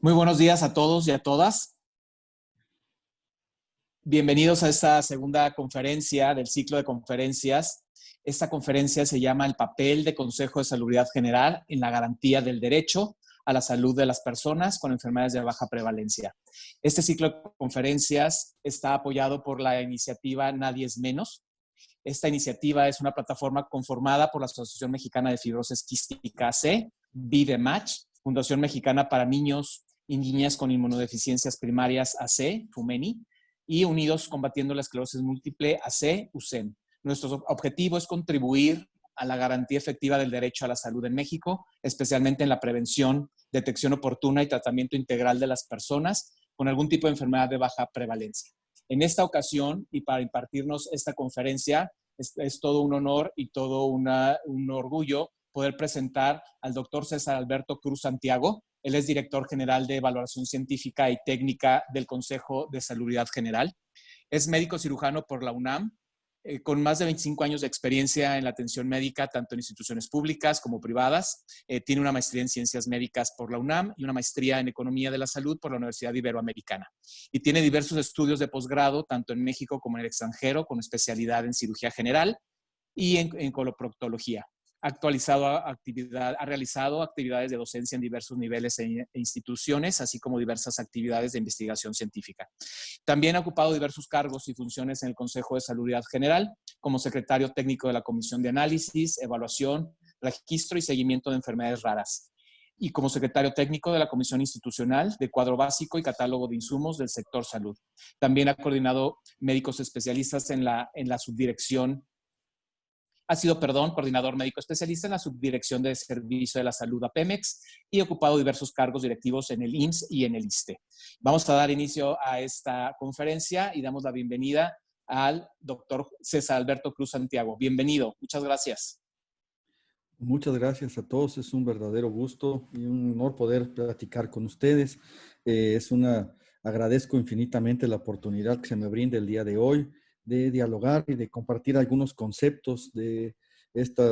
Muy buenos días a todos y a todas. Bienvenidos a esta segunda conferencia del ciclo de conferencias. Esta conferencia se llama El papel de Consejo de Salubridad General en la garantía del derecho a la salud de las personas con enfermedades de baja prevalencia. Este ciclo de conferencias está apoyado por la iniciativa Nadie es Menos. Esta iniciativa es una plataforma conformada por la Asociación Mexicana de Fibrosis Quística AC, VIDEMATCH, Fundación Mexicana para Niños y Niñas con Inmunodeficiencias Primarias AC, FUMENI, y Unidos Combatiendo la Esclerosis Múltiple AC, USEM. Nuestro objetivo es contribuir a la garantía efectiva del derecho a la salud en México, especialmente en la prevención, detección oportuna y tratamiento integral de las personas con algún tipo de enfermedad de baja prevalencia. En esta ocasión, y para impartirnos esta conferencia, es todo un honor y todo un orgullo poder presentar al doctor César Alberto Cruz Santiago. Él es director general de Evaluación Científica y Técnica del Consejo de Salubridad General. Es médico cirujano por la UNAM, con más de 25 años de experiencia en la atención médica, tanto en instituciones públicas como privadas. Tiene una maestría en Ciencias Médicas por la UNAM y una maestría en Economía de la Salud por la Universidad Iberoamericana. Y tiene diversos estudios de posgrado, tanto en México como en el extranjero, con especialidad en cirugía general y en coloproctología. Ha realizado actividades de docencia en diversos niveles e instituciones, así como diversas actividades de investigación científica. También ha ocupado diversos cargos y funciones en el Consejo de Salubridad General, como secretario técnico de la Comisión de Análisis, Evaluación, Registro y Seguimiento de Enfermedades Raras, y como secretario técnico de la Comisión Institucional de Cuadro Básico y Catálogo de Insumos del Sector Salud. También ha coordinado médicos especialistas en la subdirección. Ha sido, coordinador médico especialista en la Subdirección de Servicio de la Salud a Pemex y ha ocupado diversos cargos directivos en el IMSS y en el ISSSTE. Vamos a dar inicio a esta conferencia y damos la bienvenida al doctor César Alberto Cruz Santiago. Bienvenido, muchas gracias. Muchas gracias a todos, es un verdadero gusto y un honor poder platicar con ustedes. Agradezco infinitamente la oportunidad que se me brinda el día de hoy de dialogar y de compartir algunos conceptos de este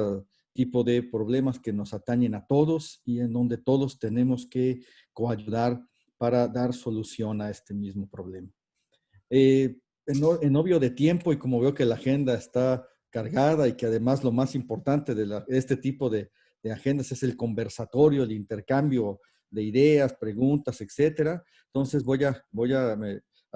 tipo de problemas que nos atañen a todos y en donde todos tenemos que coayudar para dar solución a este mismo problema. En obvio de tiempo y como veo que la agenda está cargada y que además lo más importante de este tipo de agendas es el conversatorio, el intercambio de ideas, preguntas, etcétera. Entonces voy a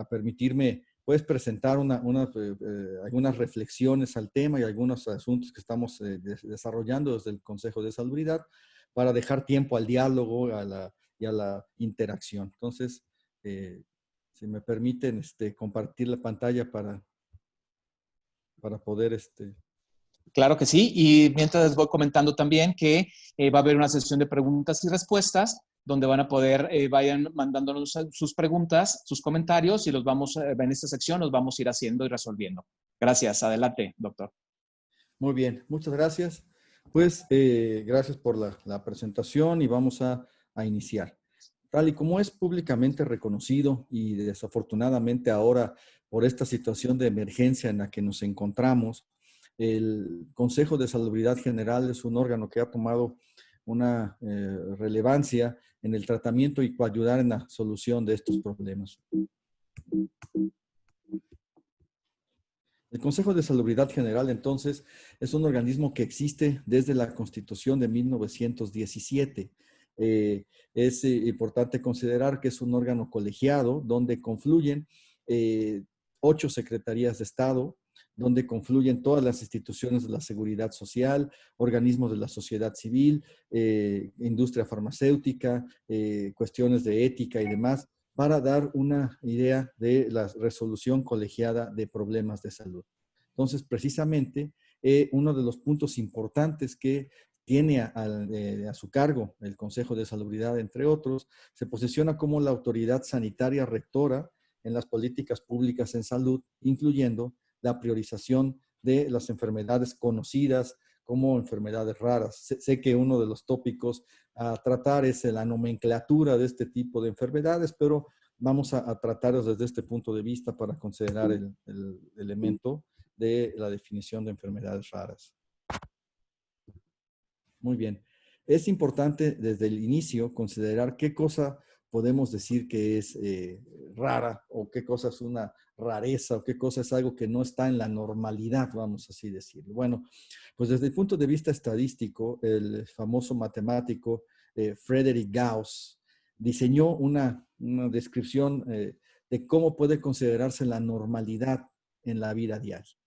permitirme pues presentar algunas reflexiones al tema y algunos asuntos que estamos desarrollando desde el Consejo de Salubridad para dejar tiempo al diálogo y a la interacción. Entonces, si me permiten compartir la pantalla para poder... Claro que sí, y mientras les voy comentando también que va a haber una sesión de preguntas y respuestas donde van a poder, vayan mandándonos sus preguntas, sus comentarios y en esta sección los vamos a ir haciendo y resolviendo. Gracias. Adelante, doctor. Muy bien, muchas gracias. Pues gracias por la presentación y vamos a iniciar. Tal y como es públicamente reconocido y desafortunadamente ahora por esta situación de emergencia en la que nos encontramos, el Consejo de Salubridad General es un órgano que ha tomado una relevancia en el tratamiento y ayudar en la solución de estos problemas. El Consejo de Salubridad General, entonces, es un organismo que existe desde la Constitución de 1917. Es importante considerar que es un órgano colegiado donde confluyen 8 secretarías de Estado, donde confluyen todas las instituciones de la seguridad social, organismos de la sociedad civil, industria farmacéutica, cuestiones de ética y demás, para dar una idea de la resolución colegiada de problemas de salud. Entonces, precisamente, uno de los puntos importantes que tiene a su cargo el Consejo de Salubridad, entre otros, se posiciona como la autoridad sanitaria rectora en las políticas públicas en salud, incluyendo la priorización de las enfermedades conocidas como enfermedades raras. Sé que uno de los tópicos a tratar es la nomenclatura de este tipo de enfermedades, pero vamos a tratarlos desde este punto de vista para considerar el elemento de la definición de enfermedades raras. Muy bien. Es importante desde el inicio considerar qué cosa podemos decir que es rara, o qué cosa es una rareza, o qué cosa es algo que no está en la normalidad, vamos así decirlo. Bueno, pues desde el punto de vista estadístico, el famoso matemático Frederick Gauss diseñó una descripción de cómo puede considerarse la normalidad en la vida diaria.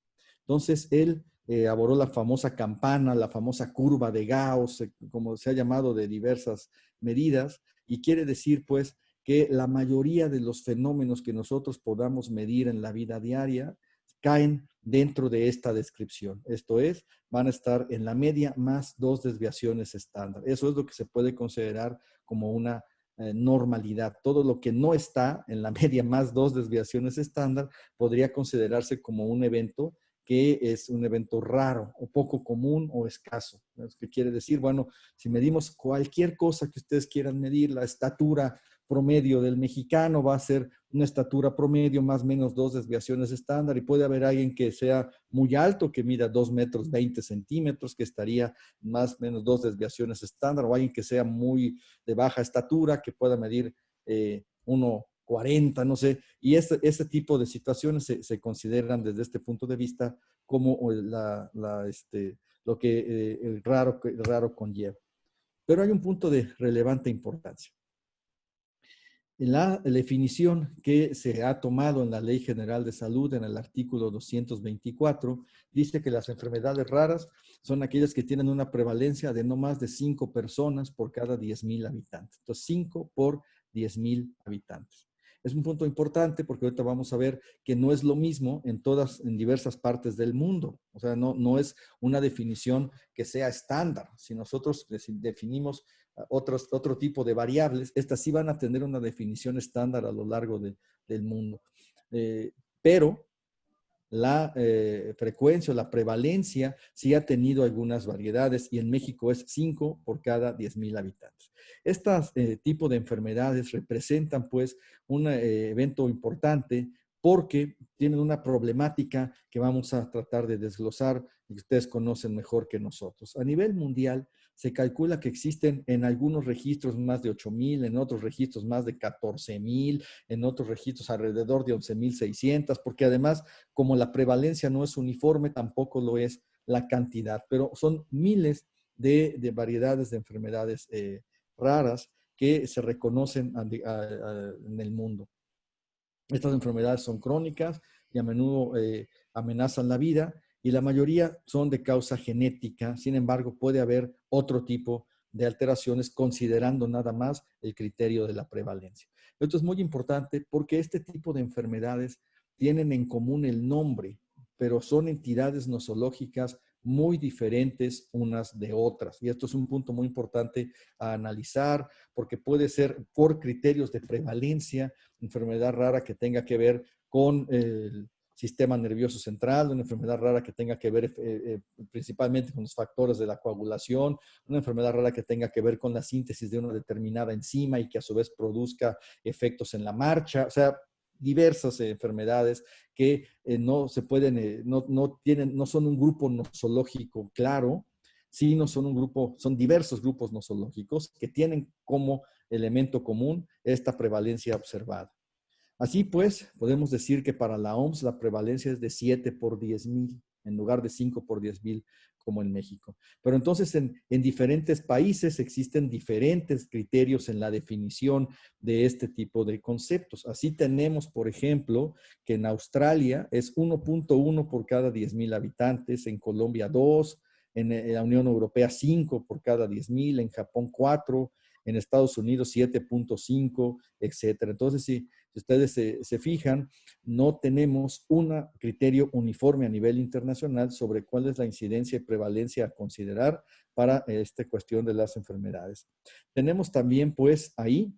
Entonces, él abordó la famosa campana, la famosa curva de Gauss, como se ha llamado, de diversas medidas, y quiere decir, pues, que la mayoría de los fenómenos que nosotros podamos medir en la vida diaria caen dentro de esta descripción. Esto es, van a estar en la media más 2 desviaciones estándar. Eso es lo que se puede considerar como una normalidad. Todo lo que no está en la media más 2 desviaciones estándar podría considerarse como un evento que es un evento raro o poco común o escaso. ¿Qué quiere decir? Bueno, si medimos cualquier cosa que ustedes quieran medir, la estatura promedio del mexicano va a ser una estatura promedio más o menos 2 desviaciones estándar, y puede haber alguien que sea muy alto, que mida 2 metros 20 centímetros, que estaría más o menos 2 desviaciones estándar, o alguien que sea muy de baja estatura, que pueda medir 1,40, no sé, y este tipo de situaciones se consideran desde este punto de vista como lo que el raro conlleva. Pero hay un punto de relevante importancia. La definición que se ha tomado en la Ley General de Salud, en el artículo 224, dice que las enfermedades raras son aquellas que tienen una prevalencia de no más de 5 personas por cada 10,000 habitantes. Entonces, 5 por 10,000 habitantes. Es un punto importante porque ahorita vamos a ver que no es lo mismo en diversas partes del mundo. O sea, no es una definición que sea estándar. Si nosotros definimos otro tipo de variables, estas sí van a tener una definición estándar a lo largo del mundo. Pero la frecuencia o la prevalencia sí ha tenido algunas variedades, y en México es 5 por cada 10,000 habitantes. Estos tipos de enfermedades representan pues un evento importante porque tienen una problemática que vamos a tratar de desglosar y que ustedes conocen mejor que nosotros. A nivel mundial se calcula que existen en algunos registros más de 8,000, en otros registros más de 14,000, en otros registros alrededor de 11,600, porque además, como la prevalencia no es uniforme, tampoco lo es la cantidad, pero son miles de variedades de enfermedades raras que se reconocen en el mundo. Estas enfermedades son crónicas y a menudo amenazan la vida, y la mayoría son de causa genética. Sin embargo, puede haber otro tipo de alteraciones considerando nada más el criterio de la prevalencia. Esto es muy importante porque este tipo de enfermedades tienen en común el nombre, pero son entidades nosológicas muy diferentes unas de otras. Y esto es un punto muy importante a analizar, porque puede ser por criterios de prevalencia, enfermedad rara que tenga que ver con el sistema nervioso central, una enfermedad rara que tenga que ver principalmente con los factores de la coagulación, una enfermedad rara que tenga que ver con la síntesis de una determinada enzima y que a su vez produzca efectos en la marcha. O sea, diversas enfermedades que no se pueden, no son un grupo nosológico claro, sino son diversos grupos nosológicos que tienen como elemento común esta prevalencia observada. Así pues, podemos decir que para la OMS la prevalencia es de 7 por 10,000 en lugar de 5 por 10,000 como en México. Pero entonces en diferentes países existen diferentes criterios en la definición de este tipo de conceptos. Así tenemos, por ejemplo, que en Australia es 1,1 por cada 10,000 habitantes, en Colombia 2, en la Unión Europea 5 por cada 10,000, en Japón 4, en Estados Unidos 7,5, etcétera. Entonces, si ustedes se fijan, no tenemos un criterio uniforme a nivel internacional sobre cuál es la incidencia y prevalencia a considerar para esta cuestión de las enfermedades. Tenemos también, pues, ahí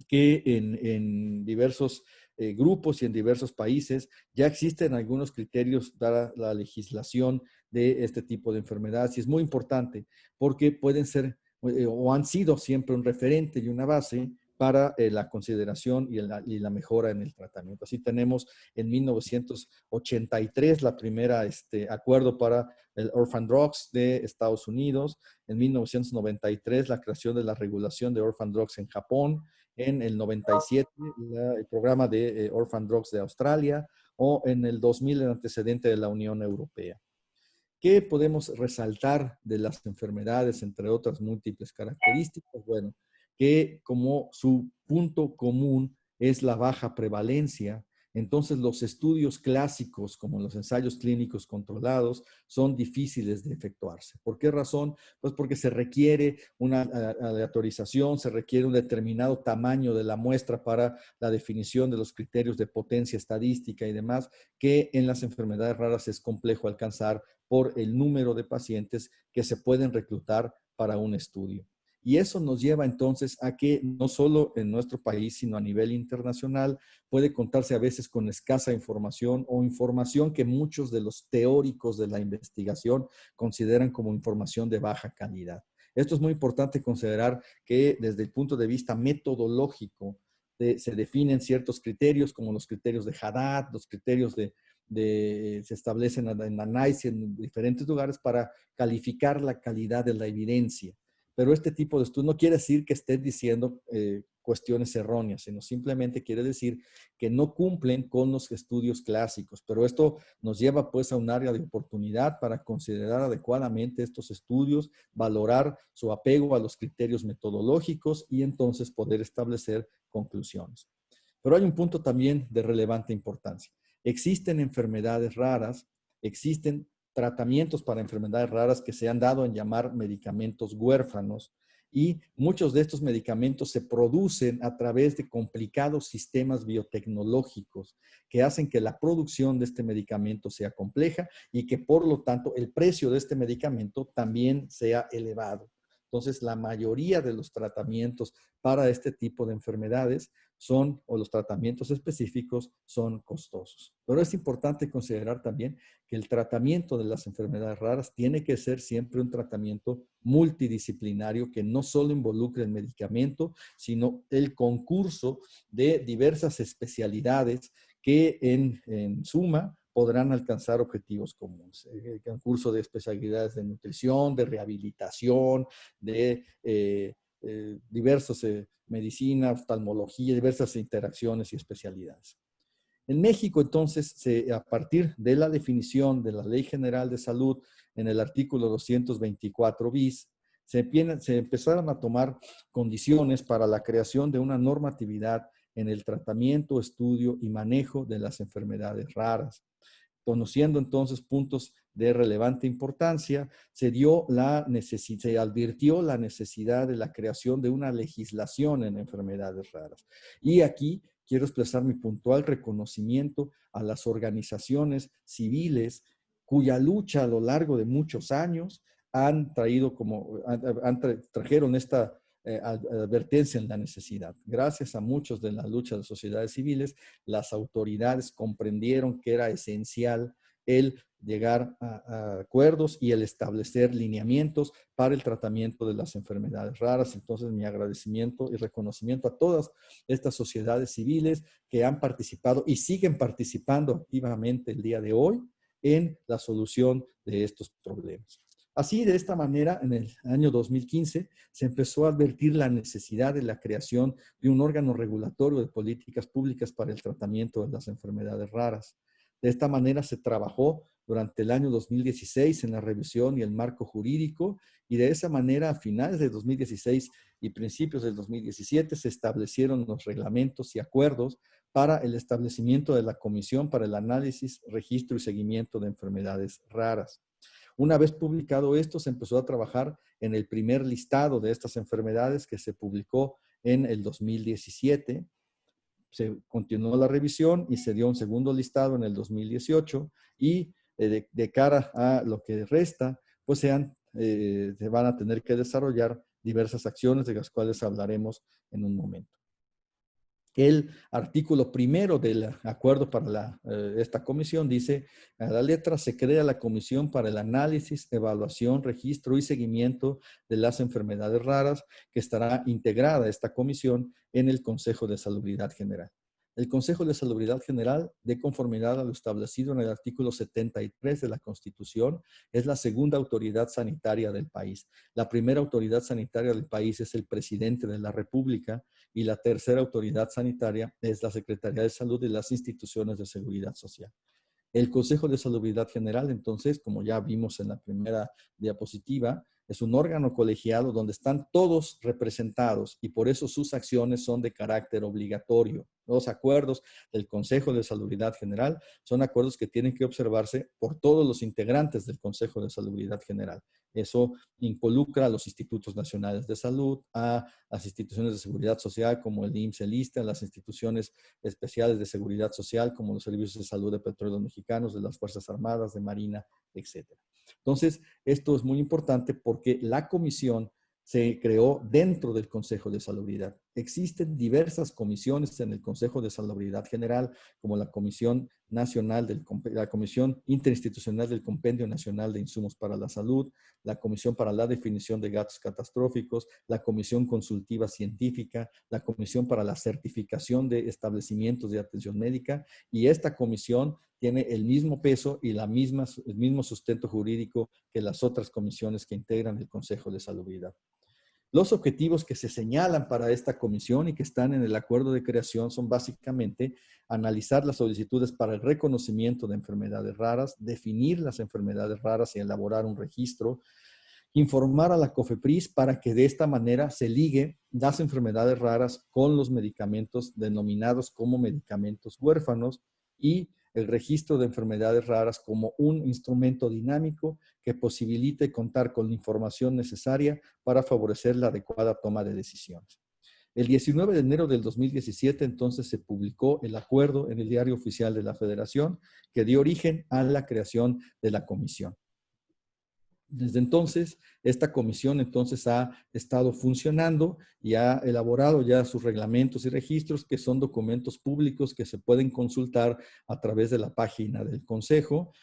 que en diversos grupos y en diversos países ya existen algunos criterios para la legislación de este tipo de enfermedades, y es muy importante porque pueden ser o han sido siempre un referente y una base para la consideración y la mejora en el tratamiento. Así tenemos en 1983 la primera acuerdo para el Orphan Drugs de Estados Unidos, en 1993 la creación de la regulación de Orphan Drugs en Japón, en el 97 el programa de Orphan Drugs de Australia, o en el 2000 el antecedente de la Unión Europea. ¿Qué podemos resaltar de las enfermedades, entre otras múltiples características? Bueno, que como su punto común es la baja prevalencia, entonces los estudios clásicos, como los ensayos clínicos controlados, son difíciles de efectuarse. ¿Por qué razón? Pues porque se requiere una aleatorización, se requiere un determinado tamaño de la muestra para la definición de los criterios de potencia estadística y demás, que en las enfermedades raras es complejo alcanzar por el número de pacientes que se pueden reclutar para un estudio. Y eso nos lleva entonces a que no solo en nuestro país, sino a nivel internacional, puede contarse a veces con escasa información o información que muchos de los teóricos de la investigación consideran como información de baja calidad. Esto es muy importante considerar que desde el punto de vista metodológico se definen ciertos criterios como los criterios de Haddad, los criterios se establecen en la NICE en diferentes lugares para calificar la calidad de la evidencia. Pero este tipo de estudios no quiere decir que estén diciendo cuestiones erróneas, sino simplemente quiere decir que no cumplen con los estudios clásicos. Pero esto nos lleva pues a un área de oportunidad para considerar adecuadamente estos estudios, valorar su apego a los criterios metodológicos y entonces poder establecer conclusiones. Pero hay un punto también de relevante importancia. Existen enfermedades raras, existen tratamientos para enfermedades raras que se han dado en llamar medicamentos huérfanos y muchos de estos medicamentos se producen a través de complicados sistemas biotecnológicos que hacen que la producción de este medicamento sea compleja y que por lo tanto el precio de este medicamento también sea elevado. Entonces, la mayoría de los tratamientos para este tipo de enfermedades o los tratamientos específicos son costosos. Pero es importante considerar también que el tratamiento de las enfermedades raras tiene que ser siempre un tratamiento multidisciplinario que no solo involucre el medicamento, sino el concurso de diversas especialidades que en suma podrán alcanzar objetivos comunes. El concurso de especialidades de nutrición, de rehabilitación, de diversos medicina, oftalmología, diversas interacciones y especialidades. En México, entonces, a partir de la definición de la Ley General de Salud en el artículo 224 bis, se empezaron a tomar condiciones para la creación de una normatividad en el tratamiento, estudio y manejo de las enfermedades raras. Conociendo entonces puntos de relevante importancia, se advirtió la necesidad de la creación de una legislación en enfermedades raras. Y aquí quiero expresar mi puntual reconocimiento a las organizaciones civiles cuya lucha a lo largo de muchos años trajeron esta advertencia en la necesidad. Gracias a muchos de la lucha de sociedades civiles, las autoridades comprendieron que era esencial el llegar a acuerdos y el establecer lineamientos para el tratamiento de las enfermedades raras. Entonces, mi agradecimiento y reconocimiento a todas estas sociedades civiles que han participado y siguen participando activamente el día de hoy en la solución de estos problemas. Así, de esta manera, en el año 2015, se empezó a advertir la necesidad de la creación de un órgano regulatorio de políticas públicas para el tratamiento de las enfermedades raras. De esta manera se trabajó durante el año 2016 en la revisión y el marco jurídico y de esa manera a finales de 2016 y principios del 2017 se establecieron los reglamentos y acuerdos para el establecimiento de la Comisión para el Análisis, Registro y Seguimiento de Enfermedades Raras. Una vez publicado esto, se empezó a trabajar en el primer listado de estas enfermedades que se publicó en el 2017. Se continuó la revisión y se dio un segundo listado en el 2018 y de cara a lo que resta, pues se van a tener que desarrollar diversas acciones de las cuales hablaremos en un momento. El artículo primero del acuerdo para esta comisión dice, a la letra, se crea la comisión para el análisis, evaluación, registro y seguimiento de las enfermedades raras, que estará integrada esta comisión en el Consejo de Salubridad General. El Consejo de Salubridad General, de conformidad a lo establecido en el artículo 73 de la Constitución, es la segunda autoridad sanitaria del país. La primera autoridad sanitaria del país es el presidente de la República, y la tercera autoridad sanitaria es la Secretaría de Salud y las instituciones de seguridad social. El Consejo de Salubridad General, entonces, como ya vimos en la primera diapositiva, es un órgano colegiado donde están todos representados y por eso sus acciones son de carácter obligatorio. Los acuerdos del Consejo de Salubridad General son acuerdos que tienen que observarse por todos los integrantes del Consejo de Salubridad General. Eso involucra a los institutos nacionales de salud, a las instituciones de seguridad social como el IMSS, el ISSSTE, a las instituciones especiales de seguridad social como los servicios de salud de Petróleos Mexicanos, de las Fuerzas Armadas, de Marina, etcétera. Entonces, esto es muy importante porque la comisión se creó dentro del Consejo de Salubridad. Existen diversas comisiones en el Consejo de Salubridad General, como la Comisión Nacional, la Comisión Interinstitucional del Compendio Nacional de Insumos para la Salud, la Comisión para la Definición de Gastos Catastróficos, la Comisión Consultiva Científica, la Comisión para la Certificación de Establecimientos de Atención Médica, y esta comisión tiene el mismo peso y el mismo sustento jurídico que las otras comisiones que integran el Consejo de Salubridad. Los objetivos que se señalan para esta comisión y que están en el acuerdo de creación son básicamente analizar las solicitudes para el reconocimiento de enfermedades raras, definir las enfermedades raras y elaborar un registro, informar a la COFEPRIS para que de esta manera se ligue las enfermedades raras con los medicamentos denominados como medicamentos huérfanos y el registro de enfermedades raras como un instrumento dinámico que posibilite contar con la información necesaria para favorecer la adecuada toma de decisiones. El 19 de enero del 2017, entonces, se publicó el acuerdo en el Diario Oficial de la Federación que dio origen a la creación de la comisión. Desde entonces, esta comisión entonces ha estado funcionando y ha elaborado ya sus reglamentos y registros, que son documentos públicos que se pueden consultar a través de la página del Consejo.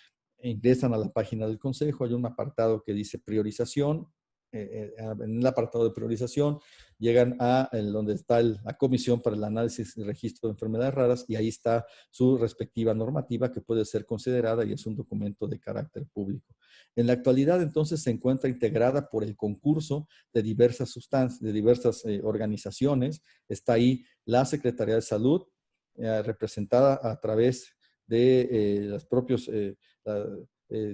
Ingresan a la página del Consejo, hay un apartado que dice priorización. En el apartado de priorización llegan a donde está la Comisión para el Análisis y Registro de Enfermedades Raras, y ahí está su respectiva normativa que puede ser considerada y es un documento de carácter público. En la actualidad, entonces, se encuentra integrada por el concurso de diversas sustancias, de diversas organizaciones. Está ahí la Secretaría de Salud, representada a través de los propios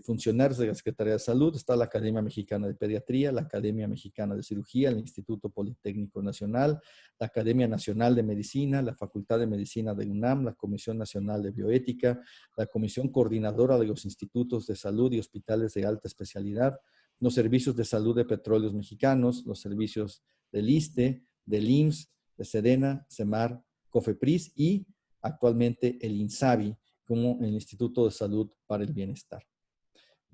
funcionarios de la Secretaría de Salud. Está la Academia Mexicana de Pediatría, la Academia Mexicana de Cirugía, el Instituto Politécnico Nacional, la Academia Nacional de Medicina, la Facultad de Medicina de UNAM, la Comisión Nacional de Bioética, la Comisión Coordinadora de los Institutos de Salud y Hospitales de Alta Especialidad, los servicios de salud de Petróleos Mexicanos, los servicios del ISSSTE, del IMSS, de SEDENA, CEMAR, COFEPRIS y actualmente el INSABI como el Instituto de Salud para el Bienestar.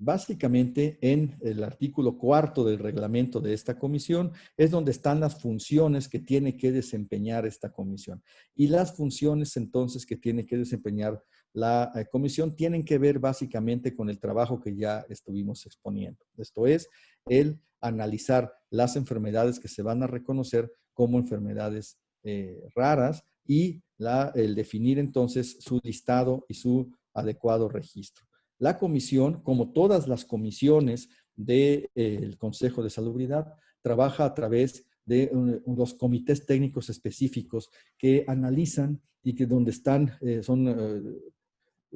Básicamente, en el artículo 4 del reglamento de esta comisión es donde están las funciones que tiene que desempeñar esta comisión. Y las funciones entonces que tiene que desempeñar la comisión tienen que ver básicamente con el trabajo que ya estuvimos exponiendo. Esto es, el analizar las enfermedades que se van a reconocer como enfermedades raras y el definir entonces su listado y su adecuado registro. La comisión, como todas las comisiones del Consejo de Salubridad, trabaja a través de los comités técnicos específicos que analizan y que donde están, son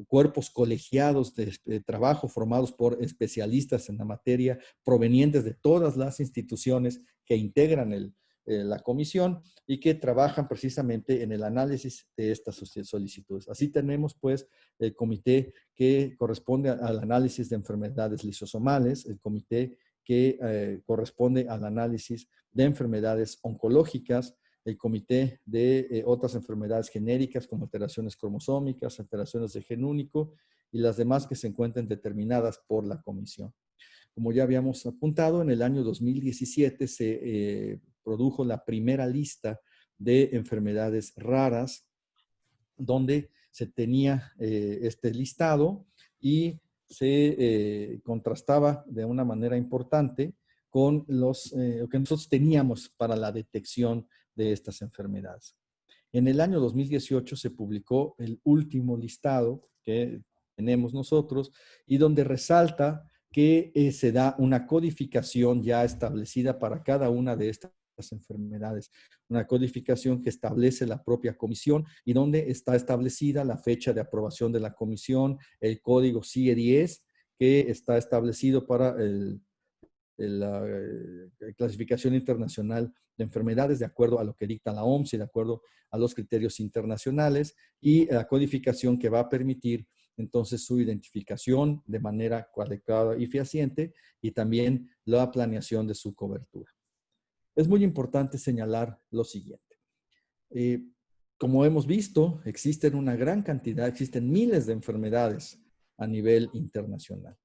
cuerpos colegiados de trabajo formados por especialistas en la materia provenientes de todas las instituciones que integran la comisión y que trabajan precisamente en el análisis de estas solicitudes. Así tenemos pues el comité que corresponde al análisis de enfermedades lisosomales, el comité que corresponde al análisis de enfermedades oncológicas, el comité de otras enfermedades genéricas como alteraciones cromosómicas, alteraciones de gen único y las demás que se encuentren determinadas por la comisión. Como ya habíamos apuntado, en el año 2017 se produjo la primera lista de enfermedades raras, donde se tenía este listado y se contrastaba de una manera importante con lo que nosotros teníamos para la detección de estas enfermedades. En el año 2018 se publicó el último listado que tenemos nosotros y donde resalta que se da una codificación ya establecida para cada una de estas enfermedades, una codificación que establece la propia comisión y donde está establecida la fecha de aprobación de la comisión, el código CIE-10 que está establecido para la clasificación internacional de enfermedades de acuerdo a lo que dicta la OMS y de acuerdo a los criterios internacionales y la codificación que va a permitir entonces su identificación de manera adecuada y fehaciente y también la planeación de su cobertura. Es muy importante señalar lo siguiente. Como hemos visto, existen una gran cantidad, existen miles de enfermedades a nivel internacional.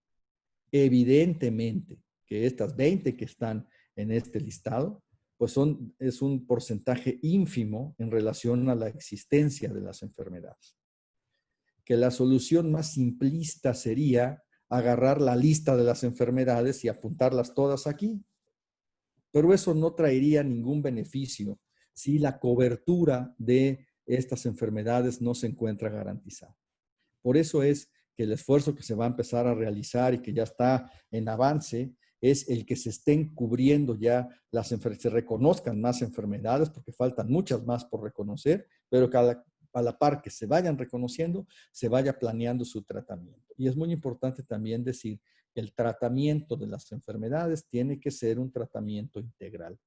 Evidentemente que estas 20 que están en este listado, pues es un porcentaje ínfimo en relación a la existencia de las enfermedades. Que la solución más simplista sería agarrar la lista de las enfermedades y apuntarlas todas aquí. Pero eso no traería ningún beneficio si la cobertura de estas enfermedades no se encuentra garantizada. Por eso es que el esfuerzo que se va a empezar a realizar y que ya está en avance es el que se estén cubriendo ya se reconozcan más enfermedades, porque faltan muchas más por reconocer, pero a la par que se vayan reconociendo, se vaya planeando su tratamiento. Y es muy importante también decir que el tratamiento de las enfermedades tiene que ser un tratamiento integral.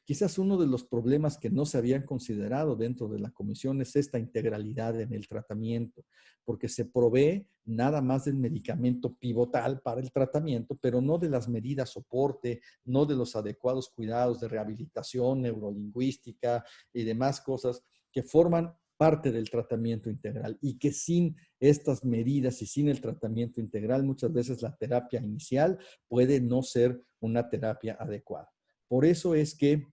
Quizás uno de los problemas que no se habían considerado dentro de la comisión es esta integralidad en el tratamiento, porque se provee nada más del medicamento pivotal para el tratamiento, pero no de las medidas soporte, no de los adecuados cuidados de rehabilitación neurolingüística y demás cosas que forman parte del tratamiento integral y que sin estas medidas y sin el tratamiento integral, muchas veces la terapia inicial puede no ser una terapia adecuada. Por eso es que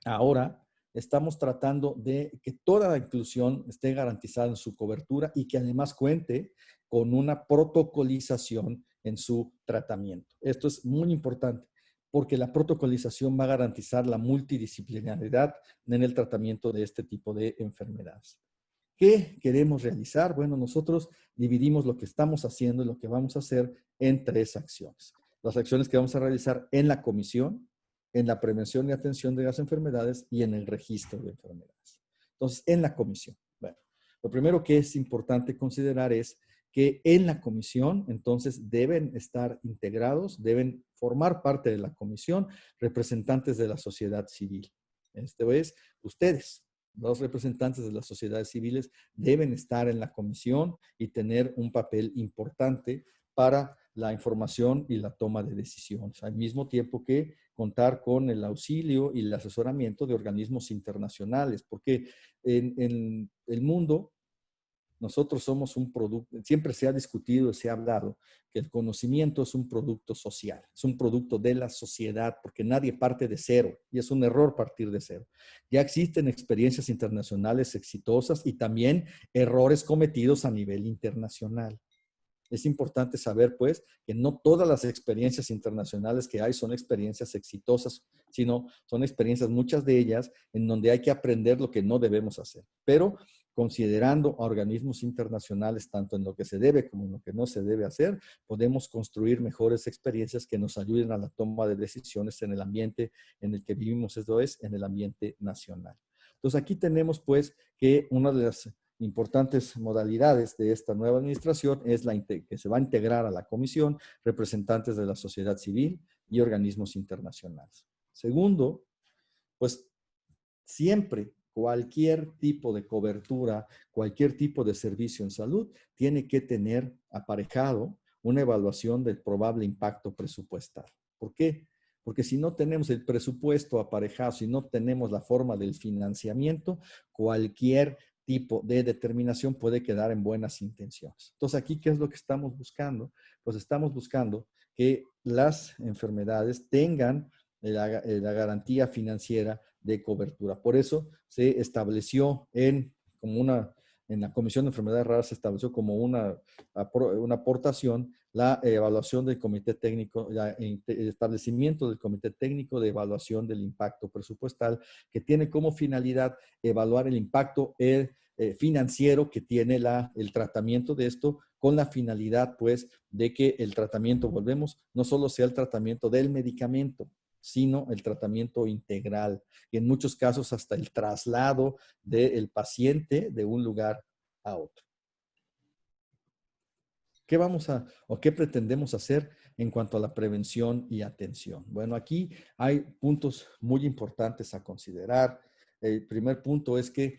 ahora estamos tratando de que toda la inclusión esté garantizada en su cobertura y que además cuente con una protocolización en su tratamiento. Esto es muy importante porque la protocolización va a garantizar la multidisciplinaridad en el tratamiento de este tipo de enfermedades. ¿Qué queremos realizar? Bueno, nosotros dividimos lo que estamos haciendo y lo que vamos a hacer en 3 acciones. Las acciones que vamos a realizar en la comisión, en la prevención y atención de las enfermedades y en el registro de enfermedades. Entonces, en la comisión. Bueno, lo primero que es importante considerar es que en la comisión, entonces, deben estar integrados, deben formar parte de la comisión representantes de la sociedad civil. Esto es, ustedes, los representantes de las sociedades civiles, deben estar en la comisión y tener un papel importante para la información y la toma de decisiones, al mismo tiempo que contar con el auxilio y el asesoramiento de organismos internacionales, porque en el mundo nosotros somos un producto, siempre se ha discutido, se ha hablado que el conocimiento es un producto social, es un producto de la sociedad, porque nadie parte de cero y es un error partir de cero. Ya existen experiencias internacionales exitosas y también errores cometidos a nivel internacional. Es importante saber, pues, que no todas las experiencias internacionales que hay son experiencias exitosas, sino son experiencias, muchas de ellas, en donde hay que aprender lo que no debemos hacer. Pero considerando a organismos internacionales, tanto en lo que se debe como en lo que no se debe hacer, podemos construir mejores experiencias que nos ayuden a la toma de decisiones en el ambiente en el que vivimos, esto es, en el ambiente nacional. Entonces, aquí tenemos, pues, que una de las importantes modalidades de esta nueva administración es que se va a integrar a la comisión representantes de la sociedad civil y organismos internacionales. Segundo, pues siempre cualquier tipo de cobertura, cualquier tipo de servicio en salud tiene que tener aparejado una evaluación del probable impacto presupuestal. ¿Por qué? Porque si no tenemos el presupuesto aparejado, si no tenemos la forma del financiamiento, cualquier tipo de determinación puede quedar en buenas intenciones. Entonces, aquí, ¿qué es lo que estamos buscando? Pues estamos buscando que las enfermedades tengan la garantía financiera de cobertura. Por eso se estableció en la Comisión de Enfermedades Raras se estableció como una aportación la evaluación del comité técnico, el establecimiento del comité técnico de evaluación del impacto presupuestal, que tiene como finalidad evaluar el impacto financiero que tiene el tratamiento de esto, con la finalidad, pues, de que el tratamiento, volvemos, no solo sea el tratamiento del medicamento, sino el tratamiento integral, y en muchos casos hasta el traslado del paciente de un lugar a otro. ¿Qué qué pretendemos hacer en cuanto a la prevención y atención? Bueno, aquí hay puntos muy importantes a considerar. El primer punto es que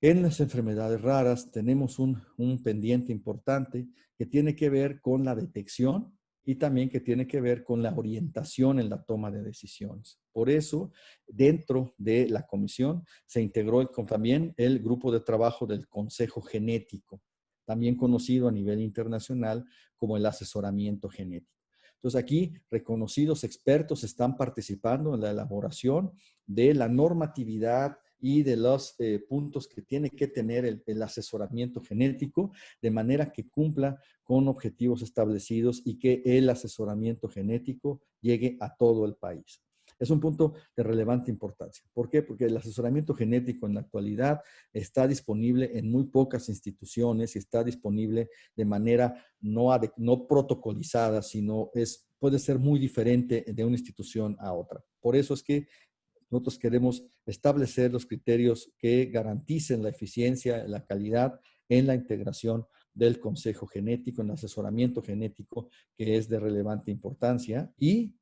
en las enfermedades raras tenemos un pendiente importante que tiene que ver con la detección y también que tiene que ver con la orientación en la toma de decisiones. Por eso, dentro de la comisión se integró también el grupo de trabajo del Consejo Genético, también conocido a nivel internacional como el asesoramiento genético. Entonces aquí reconocidos expertos están participando en la elaboración de la normatividad y de los puntos que tiene que tener el asesoramiento genético, de manera que cumpla con objetivos establecidos y que el asesoramiento genético llegue a todo el país. Es un punto de relevante importancia. ¿Por qué? Porque el asesoramiento genético en la actualidad está disponible en muy pocas instituciones y está disponible de manera no protocolizada, sino puede ser muy diferente de una institución a otra. Por eso es que nosotros queremos establecer los criterios que garanticen la eficiencia, la calidad en la integración del consejo genético, en el asesoramiento genético, que es de relevante importancia, y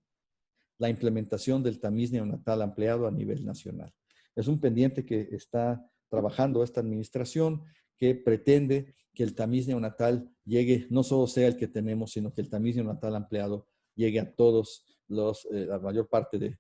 la implementación del tamiz neonatal ampliado a nivel nacional. Es un pendiente que está trabajando esta administración, que pretende que el tamiz neonatal llegue, no solo sea el que tenemos, sino que el tamiz neonatal ampliado llegue a todos la mayor parte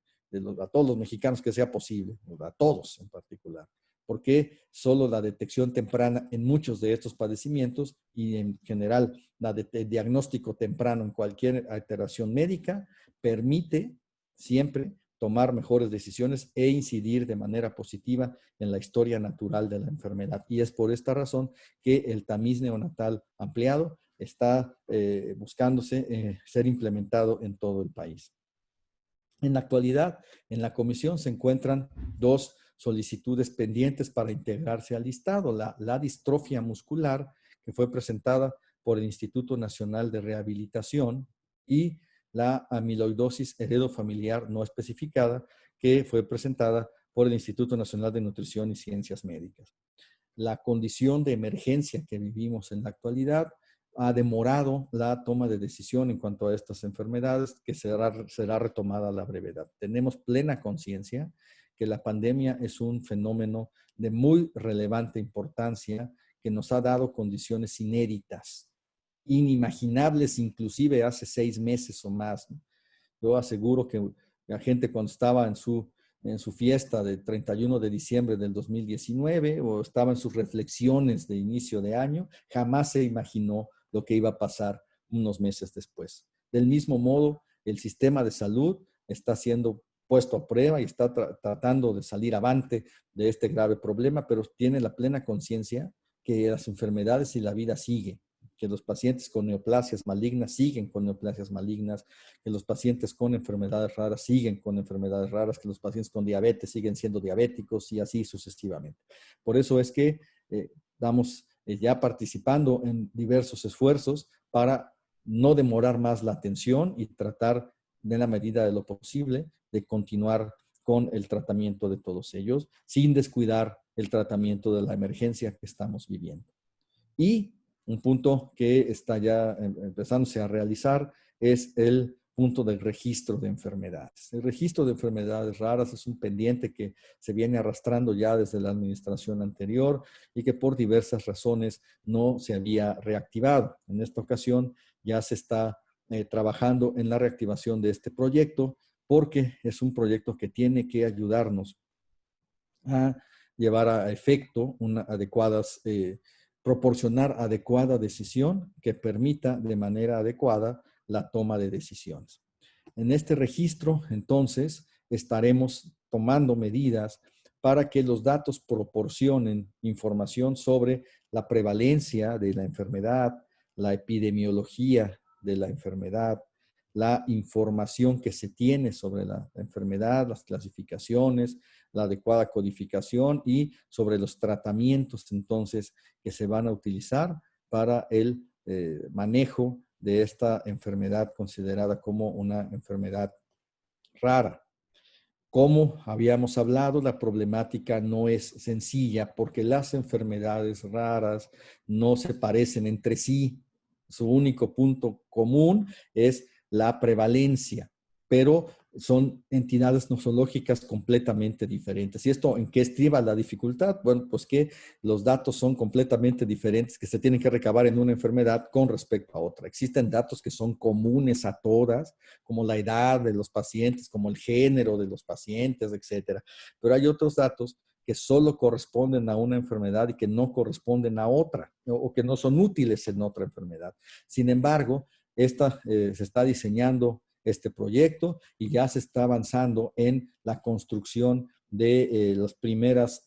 a todos los mexicanos que sea posible, a todos en particular, porque solo la detección temprana en muchos de estos padecimientos y en general el diagnóstico temprano en cualquier alteración médica permite siempre tomar mejores decisiones e incidir de manera positiva en la historia natural de la enfermedad. Y es por esta razón que el tamiz neonatal ampliado está buscándose ser implementado en todo el país. En la actualidad, en la comisión se encuentran dos solicitudes pendientes para integrarse al listado. La distrofia muscular, que fue presentada por el Instituto Nacional de Rehabilitación, y la amiloidosis heredofamiliar no especificada, que fue presentada por el Instituto Nacional de Nutrición y Ciencias Médicas. La condición de emergencia que vivimos en la actualidad ha demorado la toma de decisión en cuanto a estas enfermedades, que será retomada a la brevedad. Tenemos plena conciencia que la pandemia es un fenómeno de muy relevante importancia que nos ha dado condiciones inéditas, inimaginables inclusive hace 6 meses o más. Yo aseguro que la gente cuando estaba en su fiesta del 31 de diciembre del 2019 o estaba en sus reflexiones de inicio de año, jamás se imaginó lo que iba a pasar unos meses después. Del mismo modo, el sistema de salud está siendo puesto a prueba y está tratando de salir avante de este grave problema, pero tiene la plena conciencia que las enfermedades y la vida siguen, que los pacientes con neoplasias malignas siguen con neoplasias malignas, que los pacientes con enfermedades raras siguen con enfermedades raras, que los pacientes con diabetes siguen siendo diabéticos y así sucesivamente. Por eso es que estamos ya participando en diversos esfuerzos para no demorar más la atención y tratar de la medida de lo posible de continuar con el tratamiento de todos ellos, sin descuidar el tratamiento de la emergencia que estamos viviendo. Y un punto que está ya empezándose a realizar es el punto del registro de enfermedades. El registro de enfermedades raras es un pendiente que se viene arrastrando ya desde la administración anterior y que por diversas razones no se había reactivado. En esta ocasión ya se está trabajando en la reactivación de este proyecto, porque es un proyecto que tiene que ayudarnos a llevar a efecto proporcionar adecuada decisión que permita de manera adecuada la toma de decisiones. En este registro, entonces, estaremos tomando medidas para que los datos proporcionen información sobre la prevalencia de la enfermedad, la epidemiología de la enfermedad, la información que se tiene sobre la enfermedad, las clasificaciones, la adecuada codificación y sobre los tratamientos entonces que se van a utilizar para el manejo de esta enfermedad considerada como una enfermedad rara. Como habíamos hablado, la problemática no es sencilla porque las enfermedades raras no se parecen entre sí. Su único punto común es la prevalencia, pero son entidades nosológicas completamente diferentes. ¿Y esto en qué estriba la dificultad? Bueno, pues que los datos son completamente diferentes que se tienen que recabar en una enfermedad con respecto a otra. Existen datos que son comunes a todas, como la edad de los pacientes, como el género de los pacientes, etcétera. Pero hay otros datos que solo corresponden a una enfermedad y que no corresponden a otra, o que no son útiles en otra enfermedad. Sin embargo, se está diseñando este proyecto y ya se está avanzando en la construcción de los primeros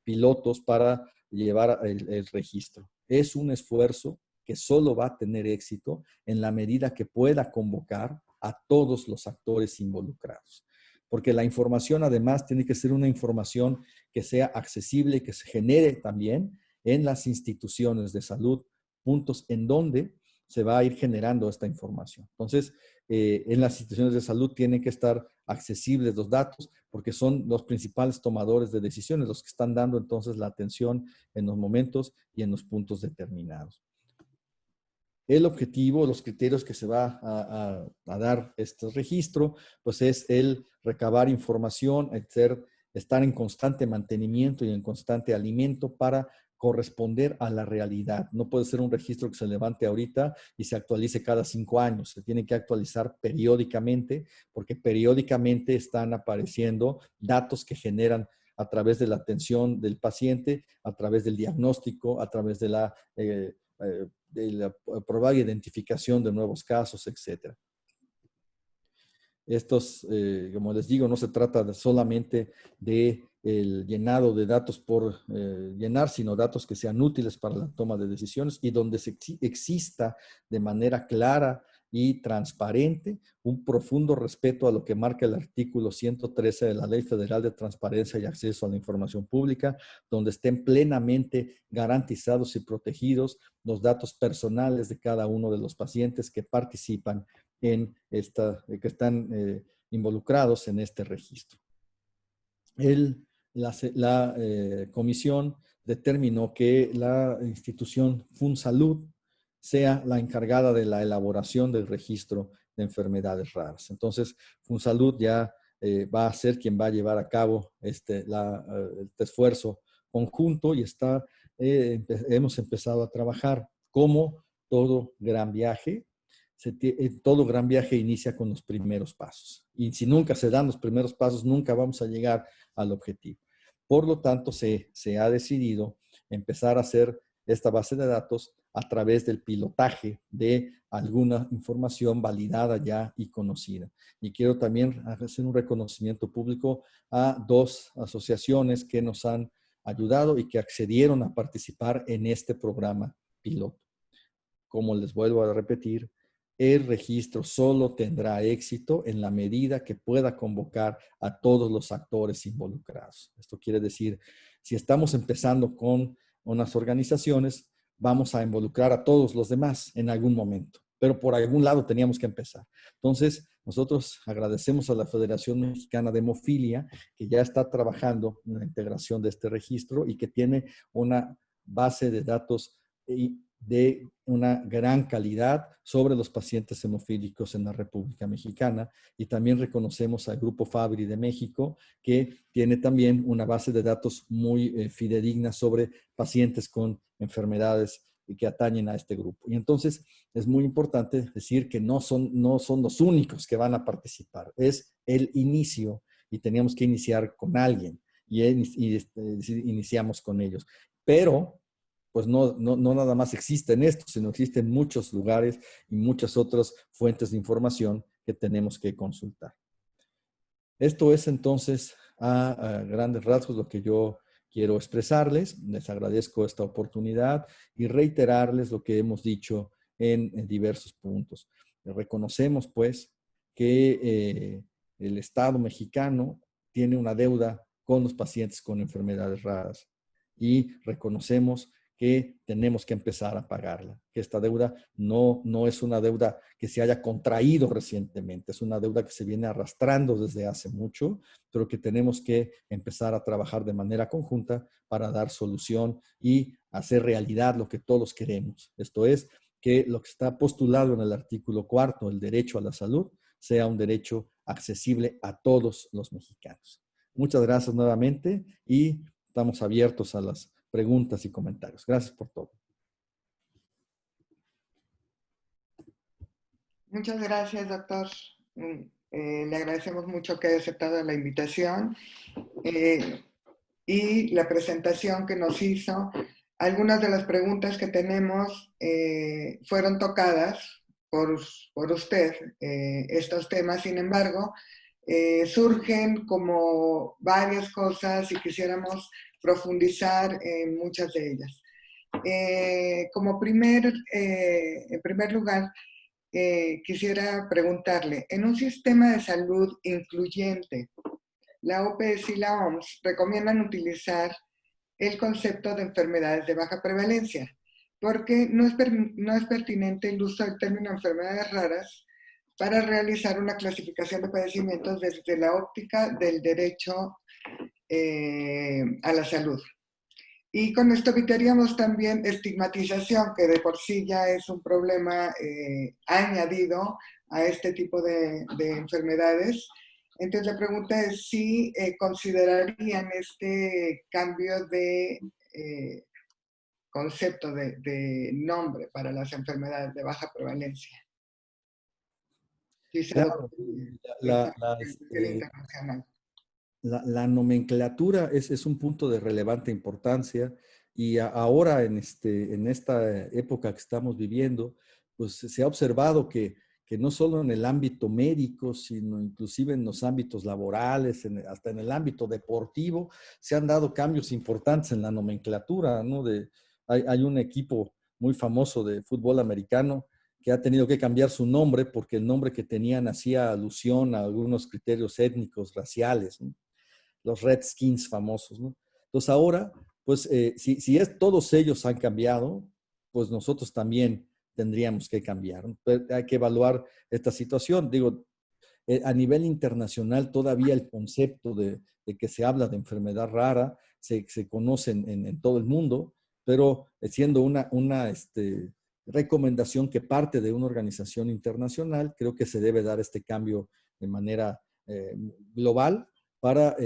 pilotos para llevar el registro. Es un esfuerzo que solo va a tener éxito en la medida que pueda convocar a todos los actores involucrados. Porque la información además tiene que ser una información que sea accesible, que se genere también en las instituciones de salud, puntos en donde se va a ir generando esta información. Entonces, en las instituciones de salud tienen que estar accesibles los datos porque son los principales tomadores de decisiones, los que están dando entonces la atención en los momentos y en los puntos determinados. El objetivo, los criterios que se va a dar este registro, pues es el recabar información, estar en constante mantenimiento y en constante alimento para corresponder a la realidad. No puede ser un registro que se levante ahorita y se actualice cada 5 años. Se tiene que actualizar periódicamente porque periódicamente están apareciendo datos que generan a través de la atención del paciente, a través del diagnóstico, a través de la probable identificación de nuevos casos, etc. Estos, como les digo, no se trata solamente de el llenado de datos por llenar, sino datos que sean útiles para la toma de decisiones y donde exista de manera clara y transparente un profundo respeto a lo que marca el artículo 113 de la Ley Federal de Transparencia y Acceso a la Información Pública, donde estén plenamente garantizados y protegidos los datos personales de cada uno de los pacientes que participan que están involucrados en este registro. La comisión determinó que la institución FunSalud sea la encargada de la elaboración del registro de enfermedades raras. Entonces, FunSalud ya va a ser quien va a llevar a cabo este esfuerzo conjunto y hemos empezado a trabajar. Como todo gran viaje, todo gran viaje inicia con los primeros pasos. Y si nunca se dan los primeros pasos, nunca vamos a llegar al objetivo. Por lo tanto, se ha decidido empezar a hacer esta base de datos a través del pilotaje de alguna información validada ya y conocida. Y quiero también hacer un reconocimiento público a 2 asociaciones que nos han ayudado y que accedieron a participar en este programa piloto. Como les vuelvo a repetir, el registro solo tendrá éxito en la medida que pueda convocar a todos los actores involucrados. Esto quiere decir, si estamos empezando con unas organizaciones, vamos a involucrar a todos los demás en algún momento, pero por algún lado teníamos que empezar. Entonces, nosotros agradecemos a la Federación Mexicana de Hemofilia, que ya está trabajando en la integración de este registro y que tiene una base de datos de una gran calidad sobre los pacientes hemofílicos en la República Mexicana. Y también reconocemos al Grupo Fabry de México, que tiene también una base de datos muy fidedigna sobre pacientes con enfermedades que atañen a este grupo. Y entonces es muy importante decir que no son los únicos que van a participar. Es el inicio y teníamos que iniciar con alguien y iniciamos con ellos. Pero pues no nada más existen estos, sino existen muchos lugares y muchas otras fuentes de información que tenemos que consultar. Esto es entonces a grandes rasgos lo que yo quiero expresarles. Les agradezco esta oportunidad y reiterarles lo que hemos dicho en diversos puntos. Reconocemos, pues, que el Estado mexicano tiene una deuda con los pacientes con enfermedades raras y reconocemos que tenemos que empezar a pagarla, que esta deuda no es una deuda que se haya contraído recientemente, es una deuda que se viene arrastrando desde hace mucho, pero que tenemos que empezar a trabajar de manera conjunta para dar solución y hacer realidad lo que todos queremos. Esto es, que lo que está postulado en el artículo 4, el derecho a la salud, sea un derecho accesible a todos los mexicanos. Muchas gracias nuevamente y estamos abiertos a las preguntas y comentarios. Gracias por todo. Muchas gracias, doctor. Le agradecemos mucho que haya aceptado la invitación y la presentación que nos hizo. Algunas de las preguntas que tenemos fueron tocadas por usted, estos temas. Sin embargo, surgen como varias cosas y quisiéramos profundizar en muchas de ellas. En primer lugar, quisiera preguntarle, en un sistema de salud incluyente, la OPS y la OMS recomiendan utilizar el concepto de enfermedades de baja prevalencia, porque no es pertinente el uso del término enfermedades raras para realizar una clasificación de padecimientos desde la óptica del derecho a la salud. Y con esto evitaríamos también estigmatización, que de por sí ya es un problema añadido a este tipo de enfermedades. Entonces la pregunta es si considerarían este cambio de concepto de nombre para las enfermedades de baja prevalencia. Claro, internacional. La nomenclatura es un punto de relevante importancia y ahora en esta época que estamos viviendo, pues se ha observado que no solo en el ámbito médico, sino inclusive en los ámbitos laborales, hasta en el ámbito deportivo, se han dado cambios importantes en la nomenclatura, ¿no? Hay un equipo muy famoso de fútbol americano que ha tenido que cambiar su nombre porque el nombre que tenían hacía alusión a algunos criterios étnicos, raciales, ¿no? Los Redskins famosos, ¿no? Entonces ahora, pues todos ellos han cambiado, pues nosotros también tendríamos que cambiar, ¿no? Pero hay que evaluar esta situación. Digo, a nivel internacional todavía el concepto de que se habla de enfermedad rara se conoce en todo el mundo, pero siendo una recomendación que parte de una organización internacional, creo que se debe dar este cambio de manera global para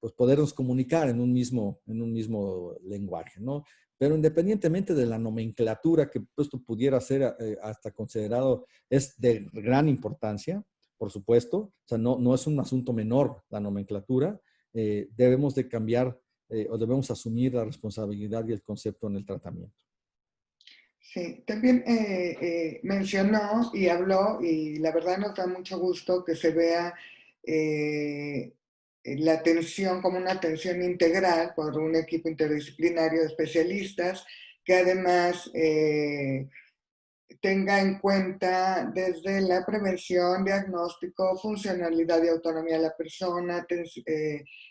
pues podernos comunicar en un mismo lenguaje, ¿no? Pero independientemente de la nomenclatura, que esto pudiera ser hasta considerado, es de gran importancia, por supuesto, o sea, no es un asunto menor la nomenclatura, debemos de cambiar o debemos asumir la responsabilidad y el concepto en el tratamiento. Sí, también mencionó y habló, y la verdad nos da mucho gusto que se vea la atención como una atención integral por un equipo interdisciplinario de especialistas que además tenga en cuenta desde la prevención, diagnóstico, funcionalidad y autonomía de la persona,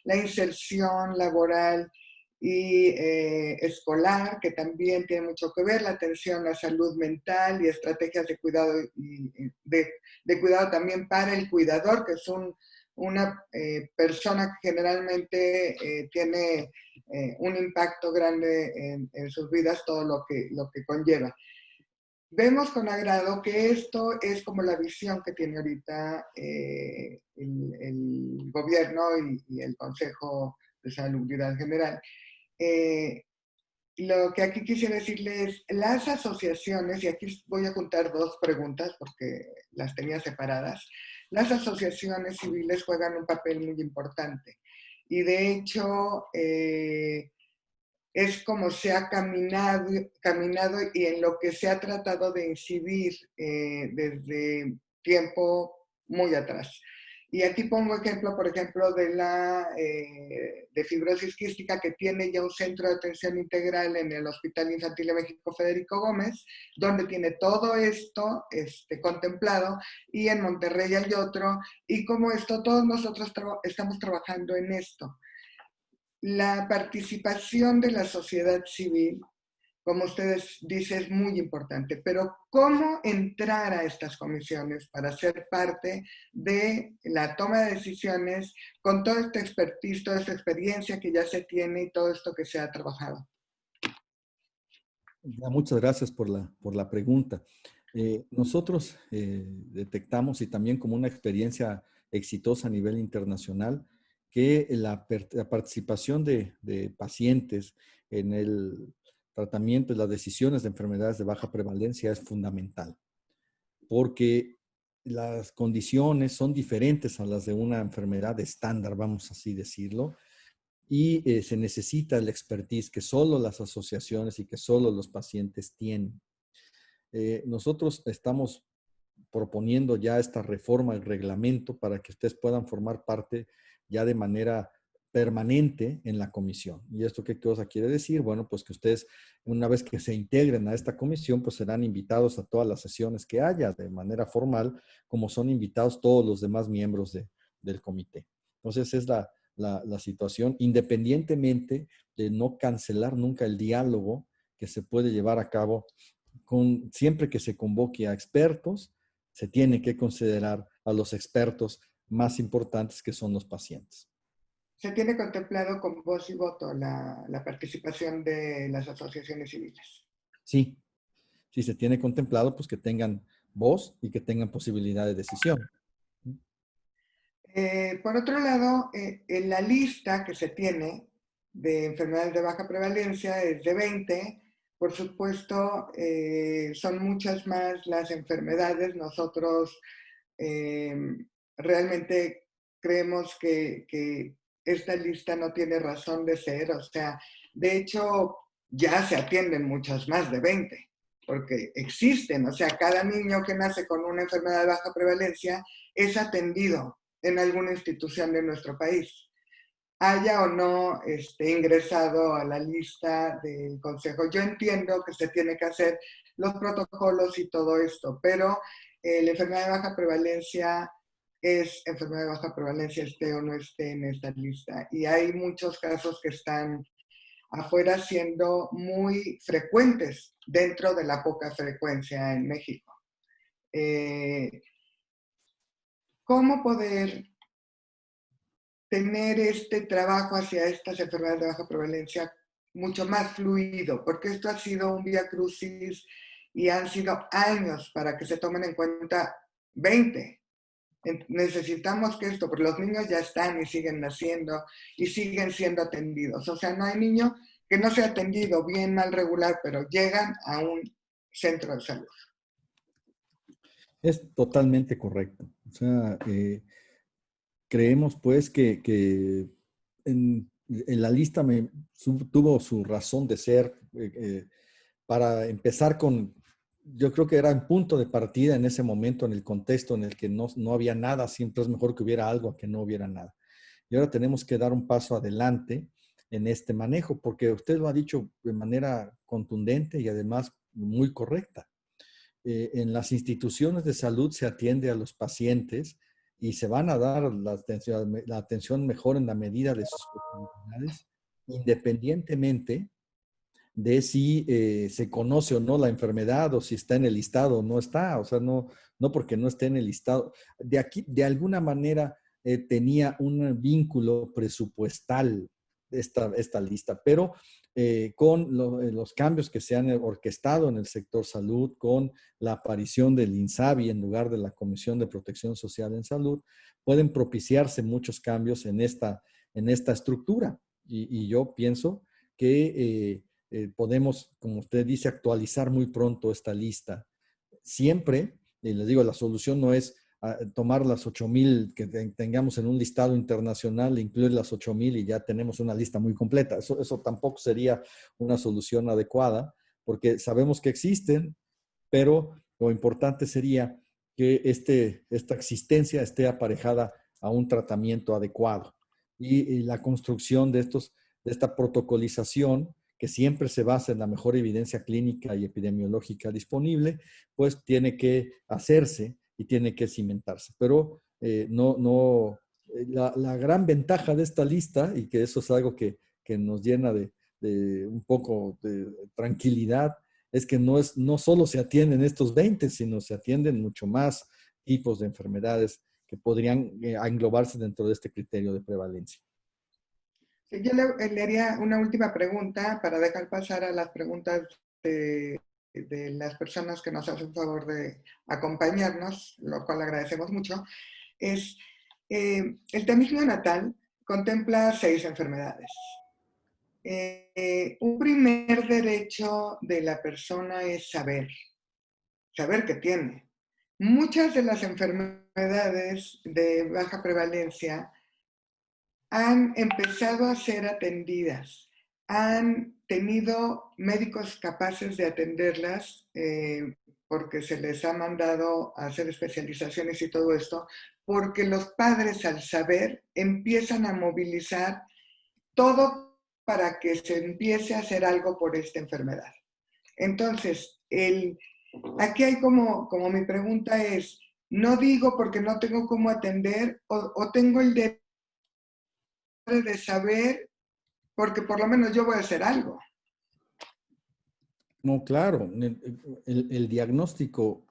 la inserción laboral y escolar, que también tiene mucho que ver, la atención a salud mental y estrategias de cuidado, de cuidado también para el cuidador, que es una persona que generalmente tiene un impacto grande en sus vidas, todo lo que conlleva. Vemos con agrado que esto es como la visión que tiene ahorita el gobierno y el Consejo de Salubridad General. Lo que aquí quisiera decirles es, las asociaciones, y aquí voy a juntar dos preguntas porque las tenía separadas, las asociaciones civiles juegan un papel muy importante. Y de hecho, es como se ha caminado y en lo que se ha tratado de incidir desde tiempo muy atrás. Y aquí pongo ejemplo, por ejemplo, de fibrosis quística, que tiene ya un centro de atención integral en el Hospital Infantil de México Federico Gómez, donde tiene todo esto contemplado, y en Monterrey hay otro, y como esto, todos nosotros estamos trabajando en esto. La participación de la sociedad civil, como ustedes dicen, es muy importante, pero ¿cómo entrar a estas comisiones para ser parte de la toma de decisiones con toda esta expertise, toda esta experiencia que ya se tiene y todo esto que se ha trabajado? Muchas gracias por la pregunta. Nosotros detectamos, y también como una experiencia exitosa a nivel internacional, que la participación de pacientes en el tratamiento y las decisiones de enfermedades de baja prevalencia es fundamental, porque las condiciones son diferentes a las de una enfermedad estándar, vamos así decirlo, y se necesita el expertise que solo las asociaciones y que solo los pacientes tienen. Nosotros estamos proponiendo ya esta reforma del reglamento para que ustedes puedan formar parte ya de manera permanente en la comisión. ¿Y esto qué cosa quiere decir? Bueno, pues que ustedes, una vez que se integren a esta comisión, pues serán invitados a todas las sesiones que haya de manera formal, como son invitados todos los demás miembros del comité. Entonces, es la situación, independientemente de no cancelar nunca el diálogo que se puede llevar a cabo siempre que se convoque a expertos, se tiene que considerar a los expertos más importantes, que son los pacientes. Se tiene contemplado con voz y voto la participación de las asociaciones civiles. Sí, sí se tiene contemplado, pues que tengan voz y que tengan posibilidad de decisión. Por otro lado, en la lista que se tiene de enfermedades de baja prevalencia es de 20. Por supuesto, son muchas más las enfermedades. Nosotros realmente creemos que esta lista no tiene razón de ser. O sea, de hecho, ya se atienden muchas más de 20, porque existen. O sea, cada niño que nace con una enfermedad de baja prevalencia es atendido en alguna institución de nuestro país, haya o no ingresado a la lista del Consejo. Yo entiendo que se tiene que hacer los protocolos y todo esto, pero la enfermedad de baja prevalencia es enfermedad de baja prevalencia, esté o no esté en esta lista. Y hay muchos casos que están afuera siendo muy frecuentes dentro de la poca frecuencia en México. ¿Cómo poder tener este trabajo hacia estas enfermedades de baja prevalencia mucho más fluido? Porque esto ha sido un vía crucis y han sido años para que se tomen en cuenta 20. Necesitamos que esto, porque los niños ya están y siguen naciendo y siguen siendo atendidos. O sea, no hay niño que no sea atendido bien, mal, regular, pero llegan a un centro de salud. Es totalmente correcto. O sea, creemos pues que en la lista tuvo su razón de ser para empezar con, yo creo que era un punto de partida en ese momento, en el contexto en el que no había nada. Siempre es mejor que hubiera algo a que no hubiera nada. Y ahora tenemos que dar un paso adelante en este manejo, porque usted lo ha dicho de manera contundente y además muy correcta. En las instituciones de salud se atiende a los pacientes y se van a dar la atención mejor en la medida de sus posibilidades, independientemente de si se conoce o no la enfermedad, o si está en el listado o no está. O sea, no porque no esté en el listado. De alguna manera tenía un vínculo presupuestal esta lista, pero con los cambios que se han orquestado en el sector salud, con la aparición del INSABI en lugar de la Comisión de Protección Social en Salud, pueden propiciarse muchos cambios en esta estructura. Y yo pienso que podemos, como usted dice, actualizar muy pronto esta lista. Siempre, y les digo, la solución no es tomar las 8,000 que tengamos en un listado internacional, incluir las 8,000 y ya tenemos una lista muy completa. Eso tampoco sería una solución adecuada, porque sabemos que existen, pero lo importante sería que esta existencia esté aparejada a un tratamiento adecuado. Y la construcción de esta protocolización, que siempre se basa en la mejor evidencia clínica y epidemiológica disponible, pues tiene que hacerse y tiene que cimentarse. Pero la gran ventaja de esta lista, y que eso es algo que nos llena de un poco de tranquilidad, es que no solo se atienden estos 20, sino se atienden mucho más tipos de enfermedades que podrían englobarse dentro de este criterio de prevalencia. Sí, yo le haría una última pregunta para dejar pasar a las preguntas de las personas que nos hacen favor de acompañarnos, lo cual agradecemos mucho. Es, el tamiz neonatal contempla 6 enfermedades. Un primer derecho de la persona es saber que tiene. Muchas de las enfermedades de baja prevalencia han empezado a ser atendidas, han tenido médicos capaces de atenderlas porque se les ha mandado a hacer especializaciones y todo esto, porque los padres al saber empiezan a movilizar todo para que se empiece a hacer algo por esta enfermedad. Entonces, aquí hay como mi pregunta es, no digo porque no tengo cómo atender o tengo el derecho de saber porque por lo menos yo voy a hacer algo. No, claro, el diagnóstico,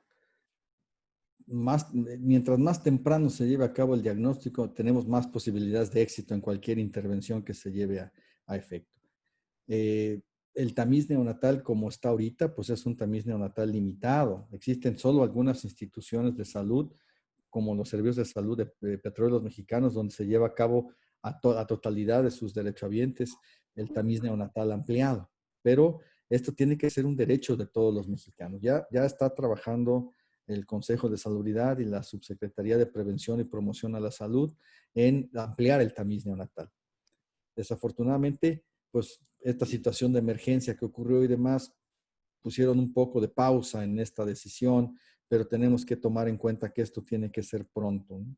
mientras más temprano se lleve a cabo el diagnóstico, tenemos más posibilidades de éxito en cualquier intervención que se lleve a efecto. El tamiz neonatal como está ahorita, pues es un tamiz neonatal limitado. Existen solo algunas instituciones de salud, como los servicios de salud de Petróleos Mexicanos, donde se lleva a cabo a totalidad de sus derechohabientes el tamiz neonatal ampliado. Pero esto tiene que ser un derecho de todos los mexicanos. Ya está trabajando el Consejo de Salubridad y la Subsecretaría de Prevención y Promoción a la Salud en ampliar el tamiz neonatal. Desafortunadamente, pues esta situación de emergencia que ocurrió y demás pusieron un poco de pausa en esta decisión, pero tenemos que tomar en cuenta que esto tiene que ser pronto, ¿no?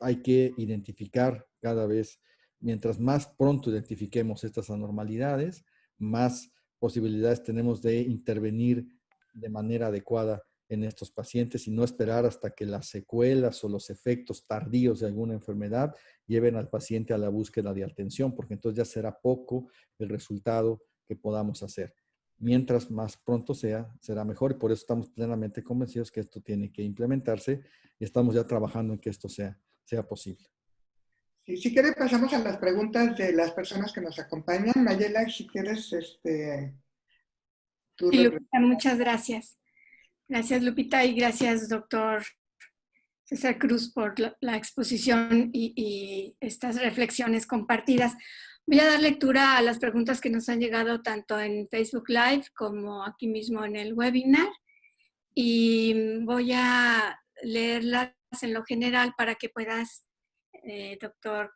Hay que identificar cada vez, mientras más pronto identifiquemos estas anormalidades, más posibilidades tenemos de intervenir de manera adecuada en estos pacientes y no esperar hasta que las secuelas o los efectos tardíos de alguna enfermedad lleven al paciente a la búsqueda de atención, porque entonces ya será poco el resultado que podamos hacer. Mientras más pronto será mejor, y por eso estamos plenamente convencidos que esto tiene que implementarse y estamos ya trabajando en que esto sea posible. Sí, si quieres pasamos a las preguntas de las personas que nos acompañan. Mayela, si quieres, tú. Sí, Lupita, muchas gracias. Gracias, Lupita, y gracias, doctor César Cruz, por la exposición y estas reflexiones compartidas. Voy a dar lectura a las preguntas que nos han llegado tanto en Facebook Live como aquí mismo en el webinar. Y voy a leerlas en lo general para que puedas, doctor,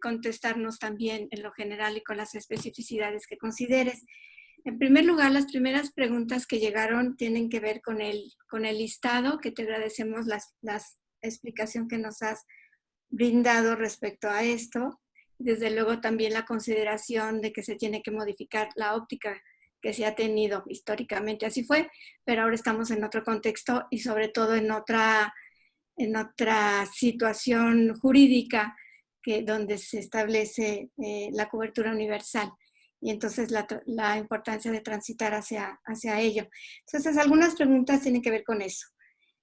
contestarnos también en lo general y con las especificidades que consideres. En primer lugar, las primeras preguntas que llegaron tienen que ver con el listado, que te agradecemos la explicación que nos has brindado respecto a esto. Desde luego también la consideración de que se tiene que modificar la óptica que se ha tenido históricamente, así fue, pero ahora estamos en otro contexto y sobre todo en otra situación jurídica donde se establece la cobertura universal. Y entonces la importancia de transitar hacia ello. Entonces, algunas preguntas tienen que ver con eso.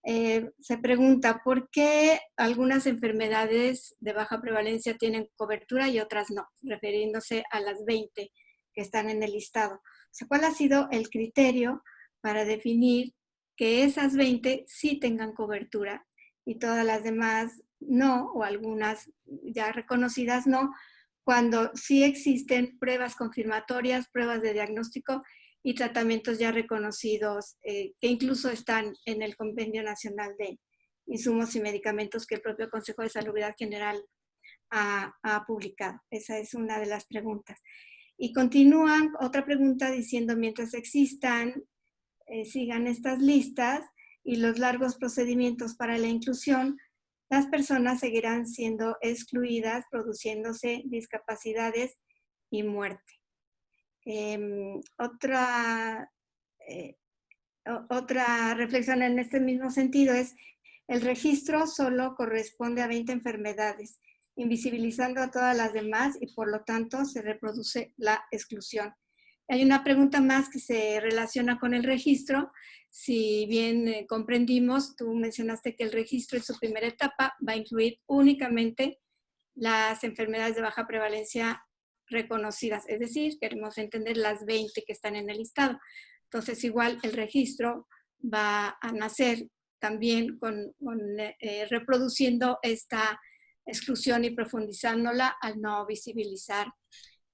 Se pregunta, ¿por qué algunas enfermedades de baja prevalencia tienen cobertura y otras no? Refiriéndose a las 20 que están en el listado. O sea, ¿cuál ha sido el criterio para definir que esas 20 sí tengan cobertura y todas las demás no, o algunas ya reconocidas no, cuando sí existen pruebas confirmatorias, pruebas de diagnóstico y tratamientos ya reconocidos que incluso están en el Compendio Nacional de Insumos y Medicamentos que el propio Consejo de Salubridad General ha publicado? Esa es una de las preguntas. Y continúan otra pregunta diciendo, mientras existan, sigan estas listas y los largos procedimientos para la inclusión, las personas seguirán siendo excluidas, produciéndose discapacidades y muerte. Otra reflexión en este mismo sentido es: el registro solo corresponde a 20 enfermedades, invisibilizando a todas las demás y por lo tanto se reproduce la exclusión. Hay una pregunta más que se relaciona con el registro. Si bien comprendimos, tú mencionaste que el registro en su primera etapa va a incluir únicamente las enfermedades de baja prevalencia reconocidas, es decir, queremos entender las 20 que están en el listado. Entonces, igual el registro va a nacer también reproduciendo esta exclusión y profundizándola al no visibilizar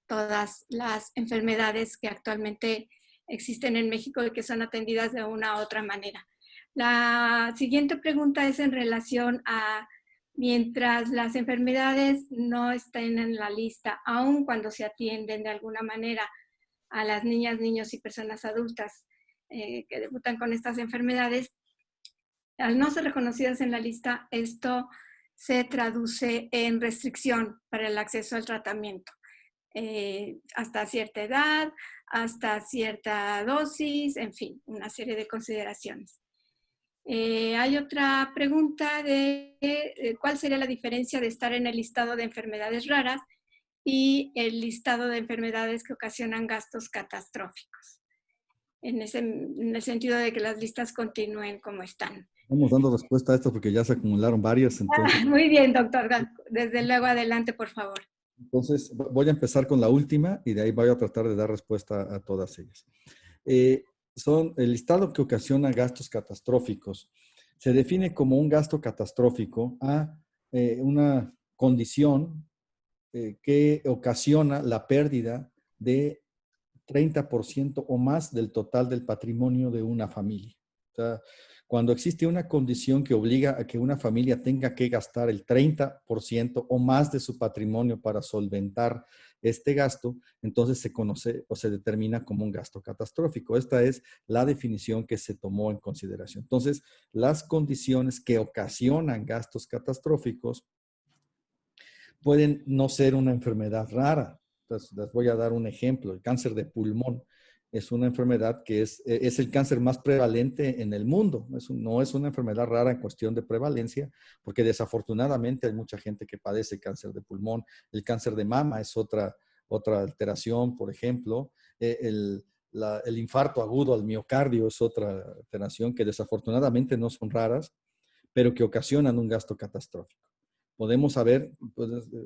todas las enfermedades que actualmente existen en México y que son atendidas de una u otra manera. La siguiente pregunta es en relación a: mientras las enfermedades no estén en la lista, aun cuando se atienden de alguna manera a las niñas, niños y personas adultas que debutan con estas enfermedades, al no ser reconocidas en la lista, esto se traduce en restricción para el acceso al tratamiento. Hasta cierta edad, hasta cierta dosis, en fin, una serie de consideraciones. Hay otra pregunta de cuál sería la diferencia de estar en el listado de enfermedades raras y el listado de enfermedades que ocasionan gastos catastróficos, en el sentido de que las listas continúen como están. Vamos dando respuesta a esto porque ya se acumularon varias. Entonces, Muy bien, doctor. Desde luego, adelante, por favor. entonces, voy a empezar con la última y de ahí voy a tratar de dar respuesta a todas ellas. Son el listado que ocasiona gastos catastróficos. Se define como un gasto catastrófico a una condición que ocasiona la pérdida de 30% o más del total del patrimonio de una familia. O sea, cuando existe una condición que obliga a que una familia tenga que gastar el 30% o más de su patrimonio para solventar este gasto, entonces se conoce o se determina como un gasto catastrófico. Esta es la definición que se tomó en consideración. Entonces, las condiciones que ocasionan gastos catastróficos pueden no ser una enfermedad rara. Entonces, les voy a dar un ejemplo. El cáncer de pulmón es una enfermedad que es el cáncer más prevalente en el mundo. No es una enfermedad rara en cuestión de prevalencia, porque desafortunadamente hay mucha gente que padece cáncer de pulmón. El cáncer de mama es otra alteración, por ejemplo. El infarto agudo al miocardio es otra alteración que desafortunadamente no son raras, pero que ocasionan un gasto catastrófico. Podemos saber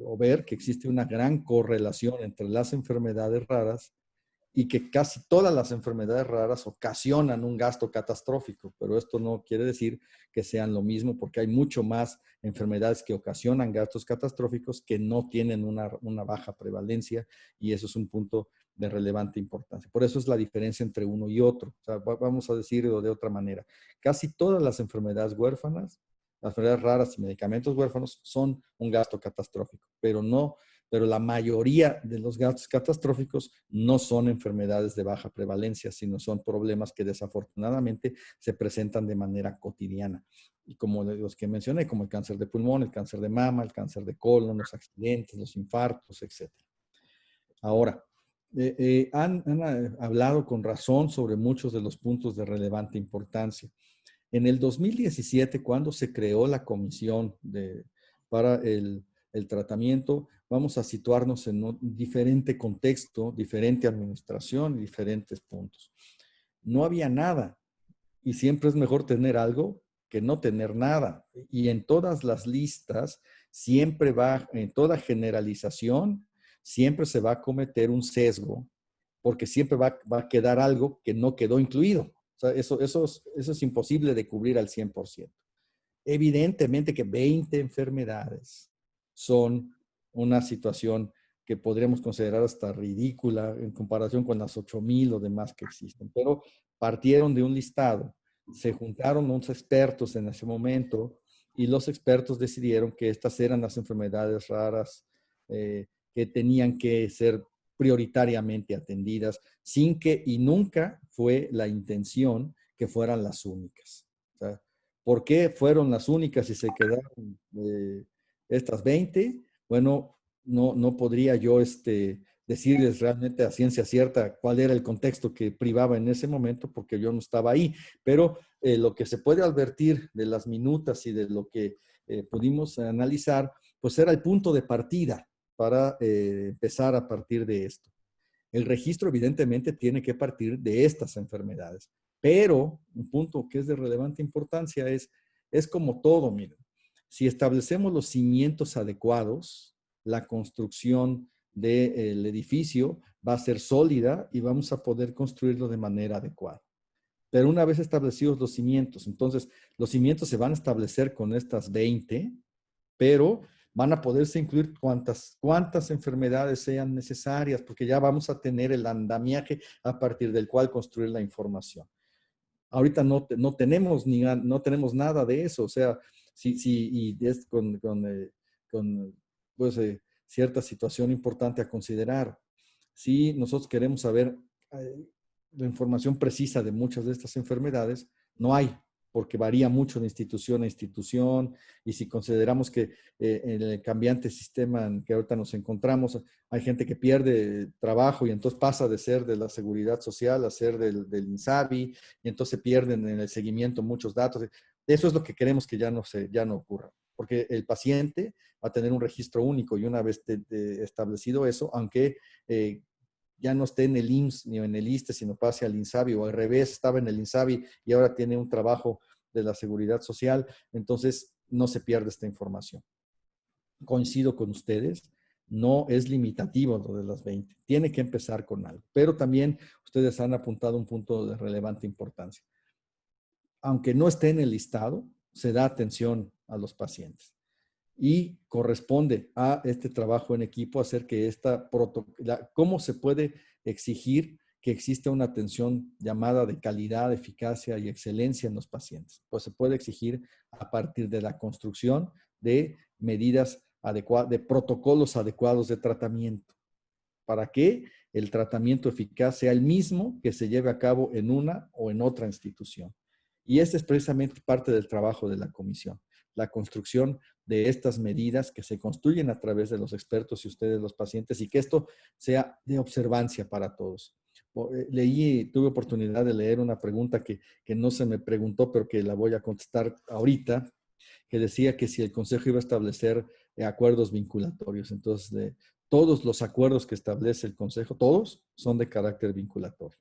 o ver que existe una gran correlación entre las enfermedades raras y que casi todas las enfermedades raras ocasionan un gasto catastrófico, pero esto no quiere decir que sean lo mismo, porque hay mucho más enfermedades que ocasionan gastos catastróficos que no tienen una baja prevalencia, y eso es un punto de relevante importancia. Por eso es la diferencia entre uno y otro. O sea, vamos a decirlo de otra manera. Casi todas las enfermedades huérfanas, las enfermedades raras y medicamentos huérfanos son un gasto catastrófico, pero la mayoría de los gastos catastróficos no son enfermedades de baja prevalencia, sino son problemas que desafortunadamente se presentan de manera cotidiana. Y como los que mencioné, como el cáncer de pulmón, el cáncer de mama, el cáncer de colon, los accidentes, los infartos, etc. Ahora, han hablado con razón sobre muchos de los puntos de relevante importancia. En el 2017, cuando se creó la comisión para el tratamiento, vamos a situarnos en un diferente contexto, diferente administración y diferentes puntos. No había nada, y siempre es mejor tener algo que no tener nada. Y en todas las listas, siempre en toda generalización, siempre se va a cometer un sesgo, porque siempre va a quedar algo que no quedó incluido. O sea, eso es imposible de cubrir al 100%. Evidentemente que 20 enfermedades son una situación que podríamos considerar hasta ridícula en comparación con las 8,000 o demás que existen, pero partieron de un listado, se juntaron unos expertos en ese momento y los expertos decidieron que estas eran las enfermedades raras que tenían que ser prioritariamente atendidas, sin que, y nunca fue la intención que fueran las únicas. O sea, ¿Por qué fueron las únicas y se quedaron estas 20? Bueno, no podría yo decirles realmente a ciencia cierta cuál era el contexto que privaba en ese momento, porque yo no estaba ahí. Pero lo que se puede advertir de las minutas y de lo que pudimos analizar, pues era el punto de partida para empezar a partir de esto. El registro evidentemente tiene que partir de estas enfermedades, pero un punto que es de relevante importancia es como todo, miren, si establecemos los cimientos adecuados, la construcción del edificio va a ser sólida y vamos a poder construirlo de manera adecuada. Pero una vez establecidos los cimientos, entonces los cimientos se van a establecer con estas 20, pero van a poderse incluir cuantas enfermedades sean necesarias, porque ya vamos a tener el andamiaje a partir del cual construir la información. Ahorita no tenemos nada de eso, o sea, y es con pues, cierta situación importante a considerar. Si nosotros queremos saber la información precisa de muchas de estas enfermedades, no hay, porque varía mucho de institución a institución, y si consideramos que en el cambiante sistema en que ahorita nos encontramos, hay gente que pierde trabajo y entonces pasa de ser de la Seguridad Social a ser del INSABI, y entonces pierden en el seguimiento muchos datos. Eso es lo que queremos que ya no ocurra, porque el paciente va a tener un registro único y una vez establecido eso, aunque ya no esté en el IMSS ni en el ISSSTE, sino pase al INSABI, o al revés, estaba en el INSABI y ahora tiene un trabajo de la Seguridad Social, entonces no se pierde esta información. Coincido con ustedes, no es limitativo lo de las 20, tiene que empezar con algo, pero también ustedes han apuntado un punto de relevante importancia. Aunque no esté en el listado, se da atención a los pacientes. Y corresponde a este trabajo en equipo hacer que ¿cómo se puede exigir que exista una atención llamada de calidad, eficacia y excelencia en los pacientes? Pues se puede exigir a partir de la construcción de medidas adecuadas, de protocolos adecuados de tratamiento, para que el tratamiento eficaz sea el mismo que se lleve a cabo en una o en otra institución. Y este es precisamente parte del trabajo de la comisión, la construcción de estas medidas que se construyen a través de los expertos y ustedes los pacientes, y que esto sea de observancia para todos. Tuve oportunidad de leer una pregunta que no se me preguntó, pero que la voy a contestar ahorita, que decía que si el Consejo iba a establecer acuerdos vinculatorios. Entonces, todos los acuerdos que establece el Consejo, todos son de carácter vinculatorio.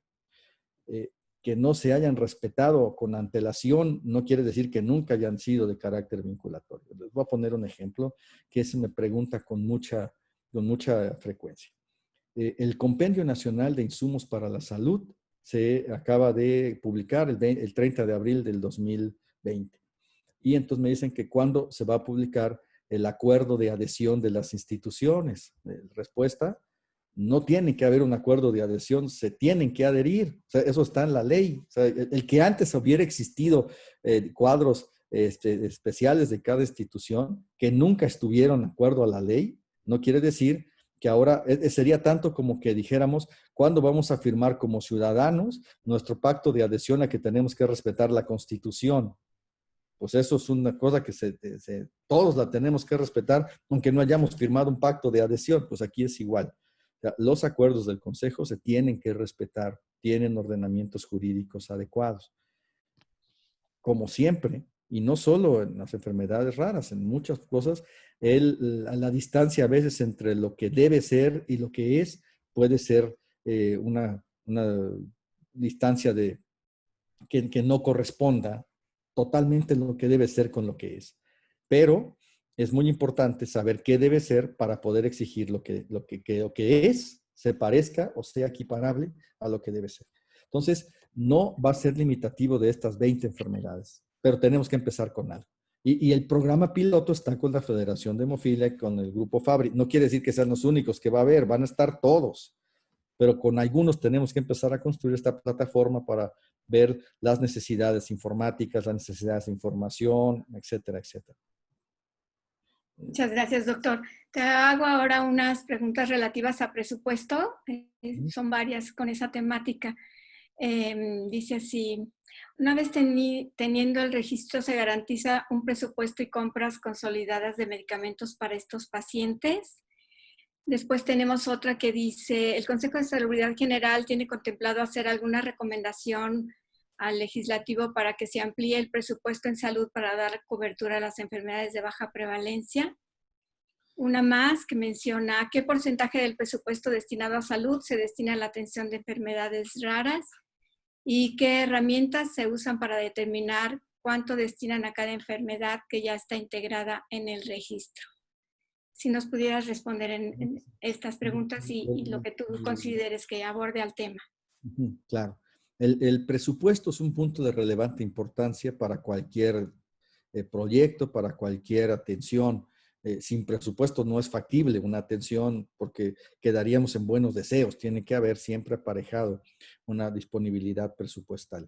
Que no se hayan respetado con antelación no quiere decir que nunca hayan sido de carácter vinculatorio. Les voy a poner un ejemplo que se me pregunta con mucha frecuencia. El Compendio Nacional de Insumos para la Salud se acaba de publicar el 30 de abril del 2020. Y entonces me dicen que cuándo se va a publicar el acuerdo de adhesión de las instituciones. Respuesta: no tiene que haber un acuerdo de adhesión, se tienen que adherir. O sea, eso está en la ley. O sea, el que antes hubiera existido cuadros especiales de cada institución que nunca estuvieron de acuerdo a la ley, no quiere decir que ahora sería tanto como que dijéramos, ¿cuándo vamos a firmar como ciudadanos nuestro pacto de adhesión a que tenemos que respetar la Constitución? Pues eso es una cosa que todos la tenemos que respetar, aunque no hayamos firmado un pacto de adhesión. Pues aquí es igual. O sea, los acuerdos del Consejo se tienen que respetar, tienen ordenamientos jurídicos adecuados. Como siempre, y no solo en las enfermedades raras, en muchas cosas, la distancia a veces entre lo que debe ser y lo que es, puede ser una distancia que no corresponda totalmente lo que debe ser con lo que es. Pero es muy importante saber qué debe ser para poder exigir lo que es, se parezca o sea equiparable a lo que debe ser. Entonces, no va a ser limitativo de estas 20 enfermedades, pero tenemos que empezar con algo. Y el programa piloto está con la Federación de Hemofilia, con el Grupo Fabri. No quiere decir que sean los únicos que va a haber, van a estar todos, pero con algunos tenemos que empezar a construir esta plataforma para ver las necesidades informáticas, las necesidades de información, etcétera, etcétera. Muchas gracias, doctor. Te hago ahora unas preguntas relativas a presupuesto. Son varias con esa temática. Dice así, una vez teniendo el registro, ¿se garantiza un presupuesto y compras consolidadas de medicamentos para estos pacientes? Después tenemos otra que dice, el Consejo de Salubridad General tiene contemplado hacer alguna recomendación al legislativo para que se amplíe el presupuesto en salud para dar cobertura a las enfermedades de baja prevalencia. Una más que menciona qué porcentaje del presupuesto destinado a salud se destina a la atención de enfermedades raras y qué herramientas se usan para determinar cuánto destinan a cada enfermedad que ya está integrada en el registro. Si nos pudieras responder en estas preguntas y lo que tú consideres que aborde al tema. Claro. El presupuesto es un punto de relevante importancia para cualquier proyecto, para cualquier atención. Sin presupuesto no es factible una atención porque quedaríamos en buenos deseos. Tiene que haber siempre aparejado una disponibilidad presupuestal.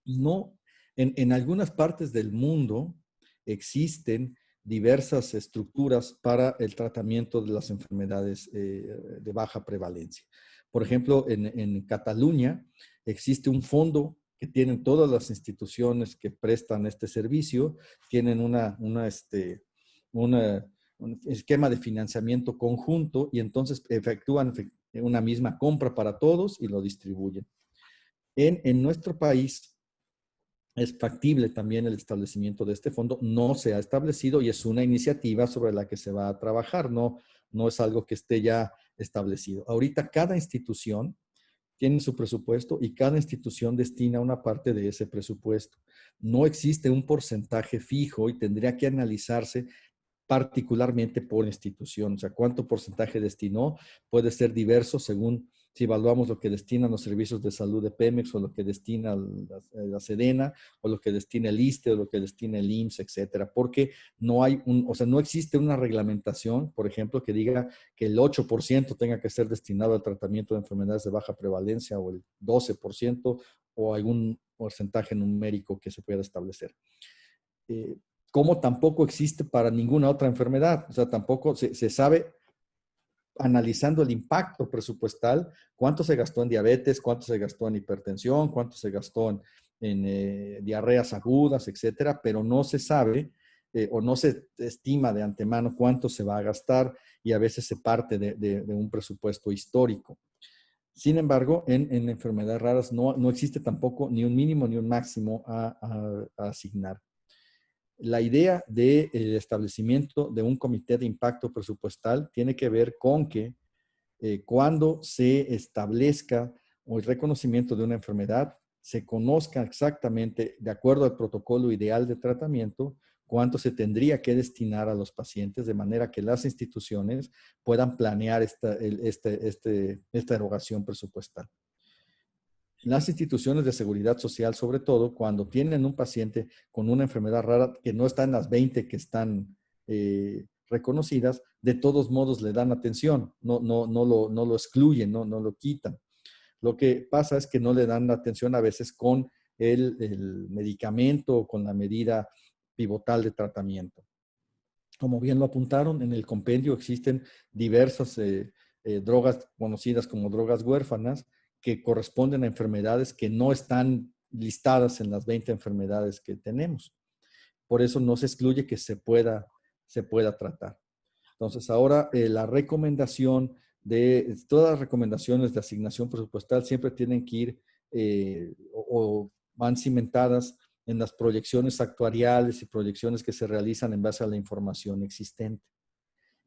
No, en algunas partes del mundo existen diversas estructuras para el tratamiento de las enfermedades de baja prevalencia. Por ejemplo, en Cataluña existe un fondo que tienen todas las instituciones que prestan este servicio, tienen un esquema de financiamiento conjunto y entonces efectúan una misma compra para todos y lo distribuyen. En nuestro país es factible también el establecimiento de este fondo, no se ha establecido y es una iniciativa sobre la que se va a trabajar, no es algo que esté ya establecido. Ahorita cada institución tiene su presupuesto y cada institución destina una parte de ese presupuesto. No existe un porcentaje fijo y tendría que analizarse particularmente por institución. O sea, cuánto porcentaje destinó puede ser diverso según si evaluamos lo que destinan los servicios de salud de Pemex o lo que destina la Sedena o lo que destina el ISSSTE o lo que destina el IMSS, etcétera. Porque no hay no existe una reglamentación, por ejemplo, que diga que el 8% tenga que ser destinado al tratamiento de enfermedades de baja prevalencia o el 12% o algún porcentaje numérico que se pueda establecer. Como tampoco existe para ninguna otra enfermedad. O sea, tampoco se sabe, analizando el impacto presupuestal, cuánto se gastó en diabetes, cuánto se gastó en hipertensión, cuánto se gastó en diarreas agudas, etcétera, pero no se sabe o no se estima de antemano cuánto se va a gastar y a veces se parte de un presupuesto histórico. Sin embargo, en enfermedades raras no existe tampoco ni un mínimo ni un máximo a asignar. La idea del establecimiento de un comité de impacto presupuestal tiene que ver con que cuando se establezca el reconocimiento de una enfermedad, se conozca exactamente, de acuerdo al protocolo ideal de tratamiento, cuánto se tendría que destinar a los pacientes, de manera que las instituciones puedan planear esta erogación presupuestal. Las instituciones de seguridad social, sobre todo, cuando tienen un paciente con una enfermedad rara que no está en las 20 que están reconocidas, de todos modos le dan atención, no lo excluyen, no lo quitan. Lo que pasa es que no le dan atención a veces con el medicamento o con la medida pivotal de tratamiento. Como bien lo apuntaron, en el compendio existen diversas drogas conocidas como drogas huérfanas, que corresponden a enfermedades que no están listadas en las 20 enfermedades que tenemos. Por eso no se excluye que se pueda tratar. Entonces, ahora la recomendación todas las recomendaciones de asignación presupuestal siempre tienen que ir o van cimentadas en las proyecciones actuariales y proyecciones que se realizan en base a la información existente.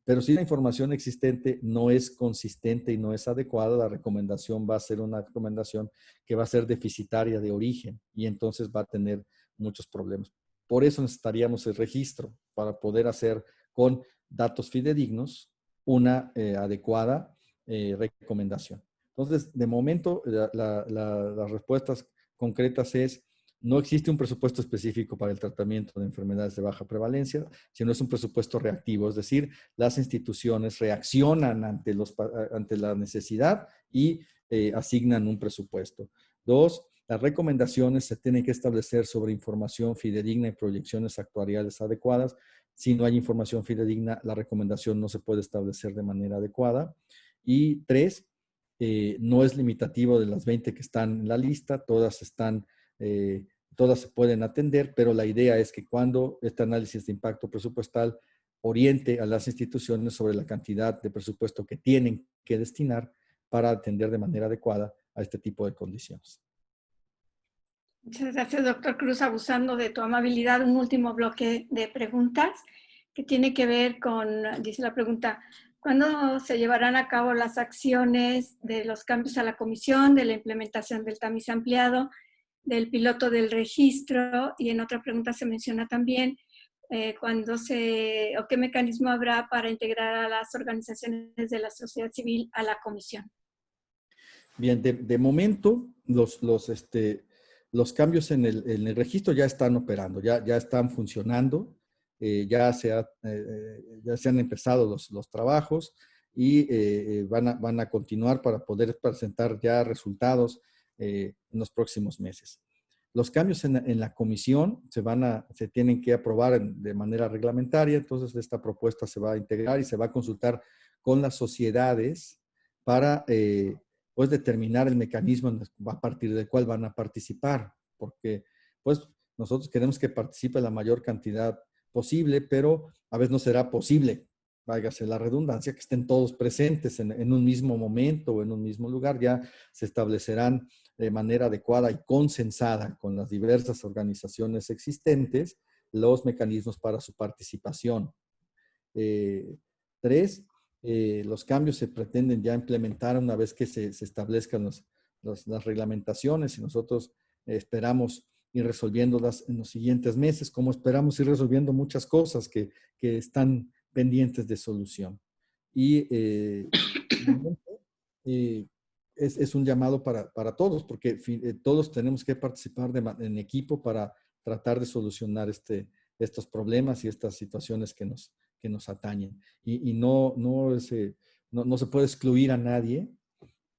Pero si la información existente no es consistente y no es adecuada, la recomendación va a ser una recomendación que va a ser deficitaria de origen y entonces va a tener muchos problemas. Por eso necesitaríamos el registro para poder hacer con datos fidedignos una adecuada recomendación. Entonces, de momento, las respuestas concretas es: no existe un presupuesto específico para el tratamiento de enfermedades de baja prevalencia, sino es un presupuesto reactivo, es decir, las instituciones reaccionan ante la necesidad y asignan un presupuesto. 2, las recomendaciones se tienen que establecer sobre información fidedigna y proyecciones actuariales adecuadas. Si no hay información fidedigna, la recomendación no se puede establecer de manera adecuada. Y 3, No es limitativo de las 20 que están en la lista, todas se pueden atender, pero la idea es que cuando este análisis de impacto presupuestal oriente a las instituciones sobre la cantidad de presupuesto que tienen que destinar para atender de manera adecuada a este tipo de condiciones. Muchas gracias, doctor Cruz. Abusando de tu amabilidad, un último bloque de preguntas que tiene que ver con, dice la pregunta, ¿cuándo se llevarán a cabo las acciones de los cambios a la comisión, de la implementación del tamiz ampliado, del piloto del registro? Y en otra pregunta se menciona también qué mecanismo habrá para integrar a las organizaciones de la sociedad civil a la comisión. Bien, de momento los cambios en el registro ya están operando, ya están funcionando, ya se han empezado los trabajos y van a continuar para poder presentar ya resultados en los próximos meses. Los cambios en la comisión se tienen que aprobar de manera reglamentaria, entonces esta propuesta se va a integrar y se va a consultar con las sociedades para pues determinar el mecanismo a partir del cual van a participar, porque pues nosotros queremos que participe la mayor cantidad posible, pero a veces no será posible, váyase la redundancia, que estén todos presentes en un mismo momento o en un mismo lugar. Ya se establecerán de manera adecuada y consensada con las diversas organizaciones existentes los mecanismos para su participación. 3, los cambios se pretenden ya implementar una vez que se establezcan las reglamentaciones y nosotros esperamos ir resolviéndolas en los siguientes meses, como esperamos ir resolviendo muchas cosas que están pendientes de solución. Y es un llamado para todos, porque todos tenemos que participar en equipo para tratar de solucionar estos problemas y estas situaciones que nos atañen. Y no se puede excluir a nadie,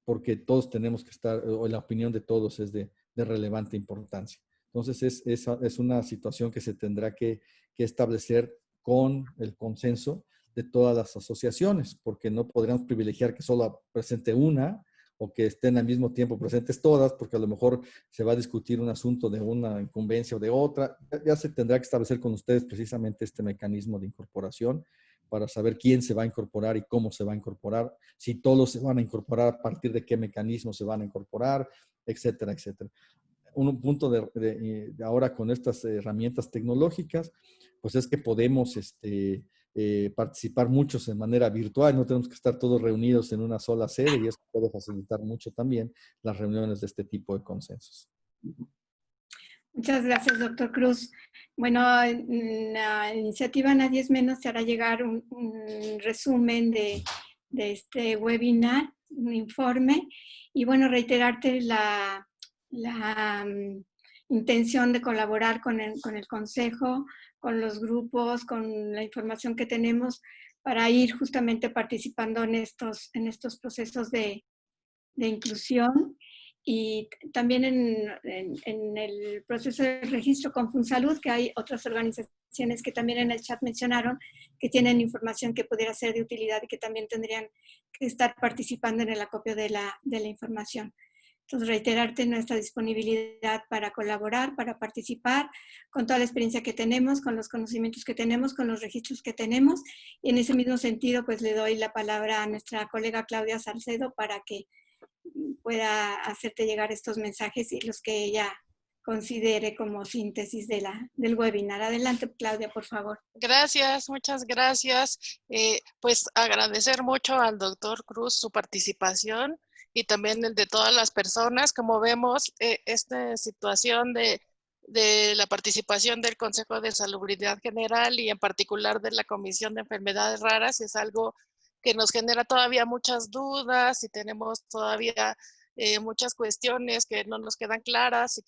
porque todos tenemos que estar, o la opinión de todos es de relevante importancia. Entonces, es una situación que se tendrá que establecer con el consenso de todas las asociaciones, porque no podríamos privilegiar que solo presente una o que estén al mismo tiempo presentes todas, porque a lo mejor se va a discutir un asunto de una incumbencia o de otra. Ya se tendrá que establecer con ustedes precisamente este mecanismo de incorporación para saber quién se va a incorporar y cómo se va a incorporar, si todos se van a incorporar, a partir de qué mecanismo se van a incorporar, etcétera, etcétera. Un punto de ahora con estas herramientas tecnológicas, pues es que podemos participar muchos de manera virtual, no tenemos que estar todos reunidos en una sola sede y eso puede facilitar mucho también las reuniones de este tipo de consensos. Muchas gracias, doctor Cruz. Bueno, la iniciativa Nadie es Menos te hará llegar un resumen de este webinar, un informe, y bueno, reiterarte la intención de colaborar con el Consejo, con los grupos, con la información que tenemos para ir justamente participando en estos procesos de inclusión. Y también en el proceso de registro con FunSalud, que hay otras organizaciones que también en el chat mencionaron que tienen información que pudiera ser de utilidad y que también tendrían que estar participando en el acopio de la información. Entonces, reiterarte nuestra disponibilidad para colaborar, para participar, con toda la experiencia que tenemos, con los conocimientos que tenemos, con los registros que tenemos. Y en ese mismo sentido, pues le doy la palabra a nuestra colega Claudia Salcedo para que pueda hacerte llegar estos mensajes y los que ella considere como síntesis del webinar. Adelante, Claudia, por favor. Gracias, muchas gracias. Pues agradecer mucho al doctor Cruz su participación y también el de todas las personas. Como vemos, esta situación de la participación del Consejo de Salubridad General y en particular de la Comisión de Enfermedades Raras es algo que nos genera todavía muchas dudas y tenemos todavía muchas cuestiones que no nos quedan claras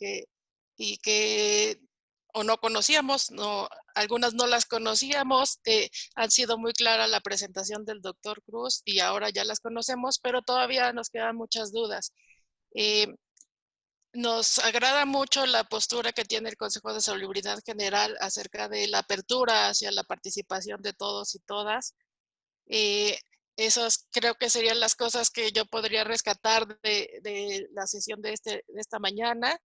y que o no conocíamos, algunas no las conocíamos. Han sido muy clara la presentación del doctor Cruz y ahora ya las conocemos, pero todavía nos quedan muchas dudas. Nos agrada mucho la postura que tiene el Consejo de Salubridad General acerca de la apertura hacia la participación de todos y todas. Esas creo que serían las cosas que yo podría rescatar de la sesión de esta mañana.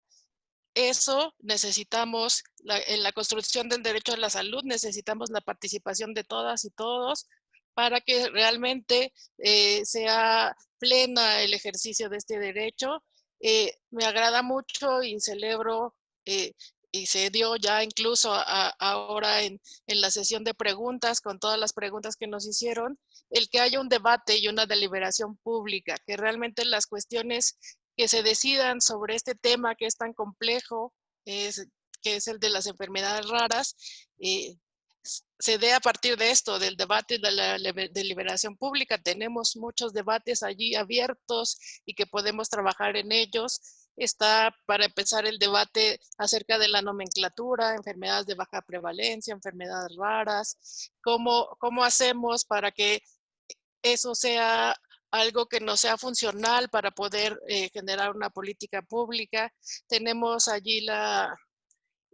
Eso necesitamos, en la construcción del derecho a la salud, necesitamos la participación de todas y todos para que realmente sea plena el ejercicio de este derecho. Me agrada mucho y celebro, y se dio ya incluso ahora en la sesión de preguntas, con todas las preguntas que nos hicieron, el que haya un debate y una deliberación pública, que realmente las cuestiones que se decidan sobre este tema que es tan complejo, que es el de las enfermedades raras, se dé a partir de esto, del debate de la deliberación pública. Tenemos muchos debates allí abiertos y que podemos trabajar en ellos. Está, para empezar, el debate acerca de la nomenclatura, enfermedades de baja prevalencia, enfermedades raras. ¿Cómo hacemos para que eso sea algo que nos sea funcional para poder generar una política pública? Tenemos allí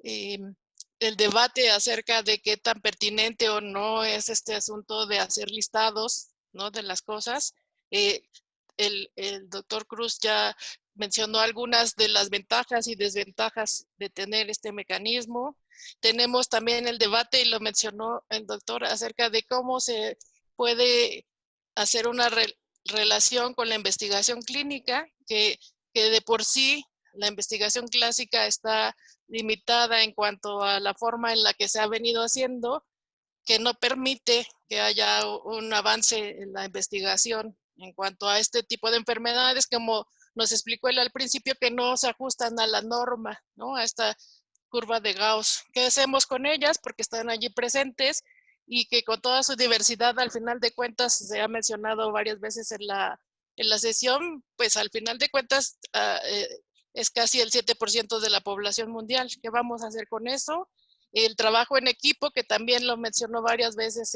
el debate acerca de qué tan pertinente o no es este asunto de hacer listados, ¿no?, de las cosas. El doctor Cruz ya mencionó algunas de las ventajas y desventajas de tener este mecanismo. Tenemos también el debate, y lo mencionó el doctor, acerca de cómo se puede hacer una relación con la investigación clínica, que de por sí la investigación clásica está limitada en cuanto a la forma en la que se ha venido haciendo, que no permite que haya un avance en la investigación en cuanto a este tipo de enfermedades, como nos explicó él al principio, que no se ajustan a la norma, ¿no?, a esta curva de Gauss. ¿Qué hacemos con ellas? Porque están allí presentes y que con toda su diversidad, al final de cuentas, se ha mencionado varias veces en la sesión, pues al final de cuentas es casi el 7% de la población mundial. ¿Qué vamos a hacer con eso? El trabajo en equipo, que también lo mencionó varias veces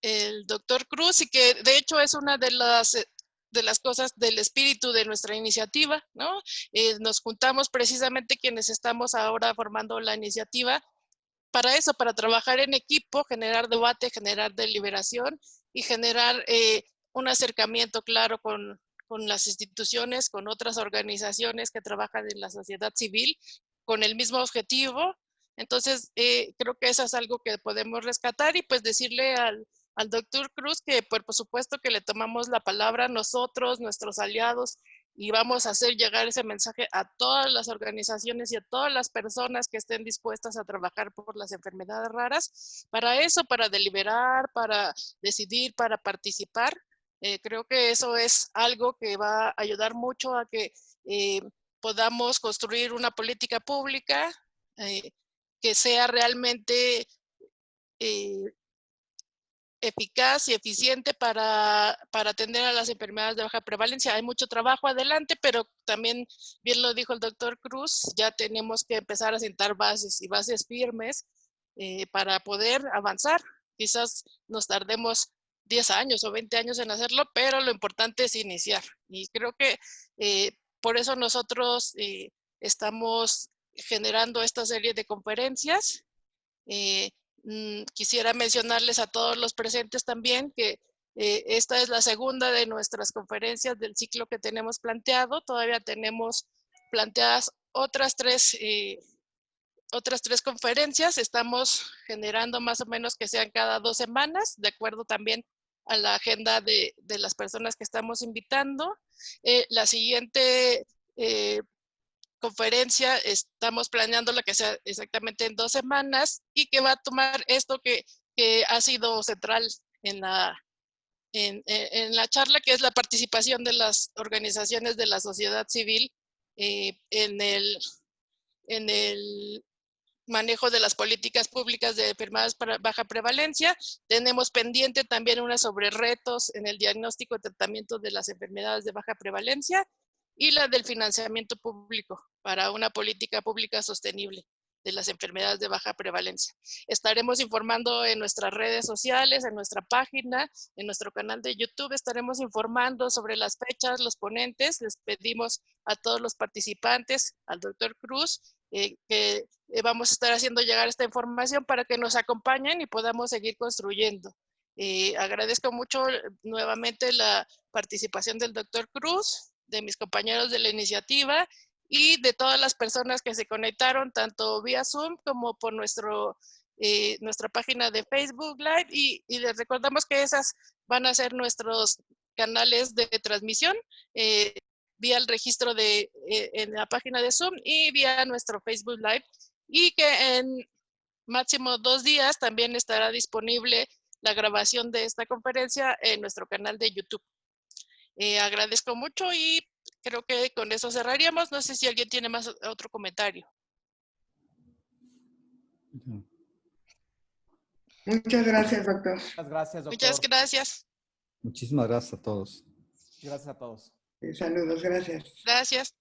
el doctor Cruz, y que de hecho es una de las cosas del espíritu de nuestra iniciativa, ¿no? Nos juntamos precisamente quienes estamos ahora formando la iniciativa para eso, para trabajar en equipo, generar debate, generar deliberación y generar un acercamiento claro con las instituciones, con otras organizaciones que trabajan en la sociedad civil, con el mismo objetivo. Entonces, creo que eso es algo que podemos rescatar, y pues decirle al doctor Cruz que por supuesto que le tomamos la palabra a nosotros, nuestros aliados, y vamos a hacer llegar ese mensaje a todas las organizaciones y a todas las personas que estén dispuestas a trabajar por las enfermedades raras, para eso, para deliberar, para decidir, para participar. Creo que eso es algo que va a ayudar mucho a que podamos construir una política pública que sea realmente eficaz y eficiente para atender a las enfermedades de baja prevalencia. Hay mucho trabajo adelante, pero también, bien lo dijo el doctor Cruz, ya tenemos que empezar a sentar bases y bases firmes para poder avanzar. Quizás nos tardemos 10 años o 20 años en hacerlo, pero lo importante es iniciar. Y creo que por eso nosotros estamos generando esta serie de conferencias. Quisiera mencionarles a todos los presentes también que esta es la segunda de nuestras conferencias del ciclo que tenemos planteado. Todavía tenemos planteadas otras tres conferencias. Estamos generando más o menos que sean cada 2 semanas, de acuerdo también a la agenda de las personas que estamos invitando. La siguiente conferencia estamos planeando la que sea exactamente en 2 semanas, y que va a tomar esto que ha sido central en la charla, que es la participación de las organizaciones de la sociedad civil en el manejo de las políticas públicas de enfermedades para baja prevalencia. Tenemos pendiente también una sobre retos en el diagnóstico y tratamiento de las enfermedades de baja prevalencia, y la del financiamiento público para una política pública sostenible de las enfermedades de baja prevalencia. Estaremos informando en nuestras redes sociales, en nuestra página, en nuestro canal de YouTube. Estaremos informando sobre las fechas, los ponentes. Les pedimos a todos los participantes, al doctor Cruz, que vamos a estar haciendo llegar esta información para que nos acompañen y podamos seguir construyendo. Agradezco mucho nuevamente la participación del doctor Cruz, de mis compañeros de la iniciativa y de todas las personas que se conectaron, tanto vía Zoom como por nuestra página de Facebook Live. Y les recordamos que esas van a ser nuestros canales de transmisión, vía el registro en la página de Zoom y vía nuestro Facebook Live. Y que en máximo 2 días también estará disponible la grabación de esta conferencia en nuestro canal de YouTube. Agradezco mucho y creo que con eso cerraríamos. No sé si alguien tiene más otro comentario. Muchas gracias, doctor. Muchas gracias, doctor. Muchas gracias. Muchísimas gracias a todos. Gracias a todos. Saludos, gracias. Gracias.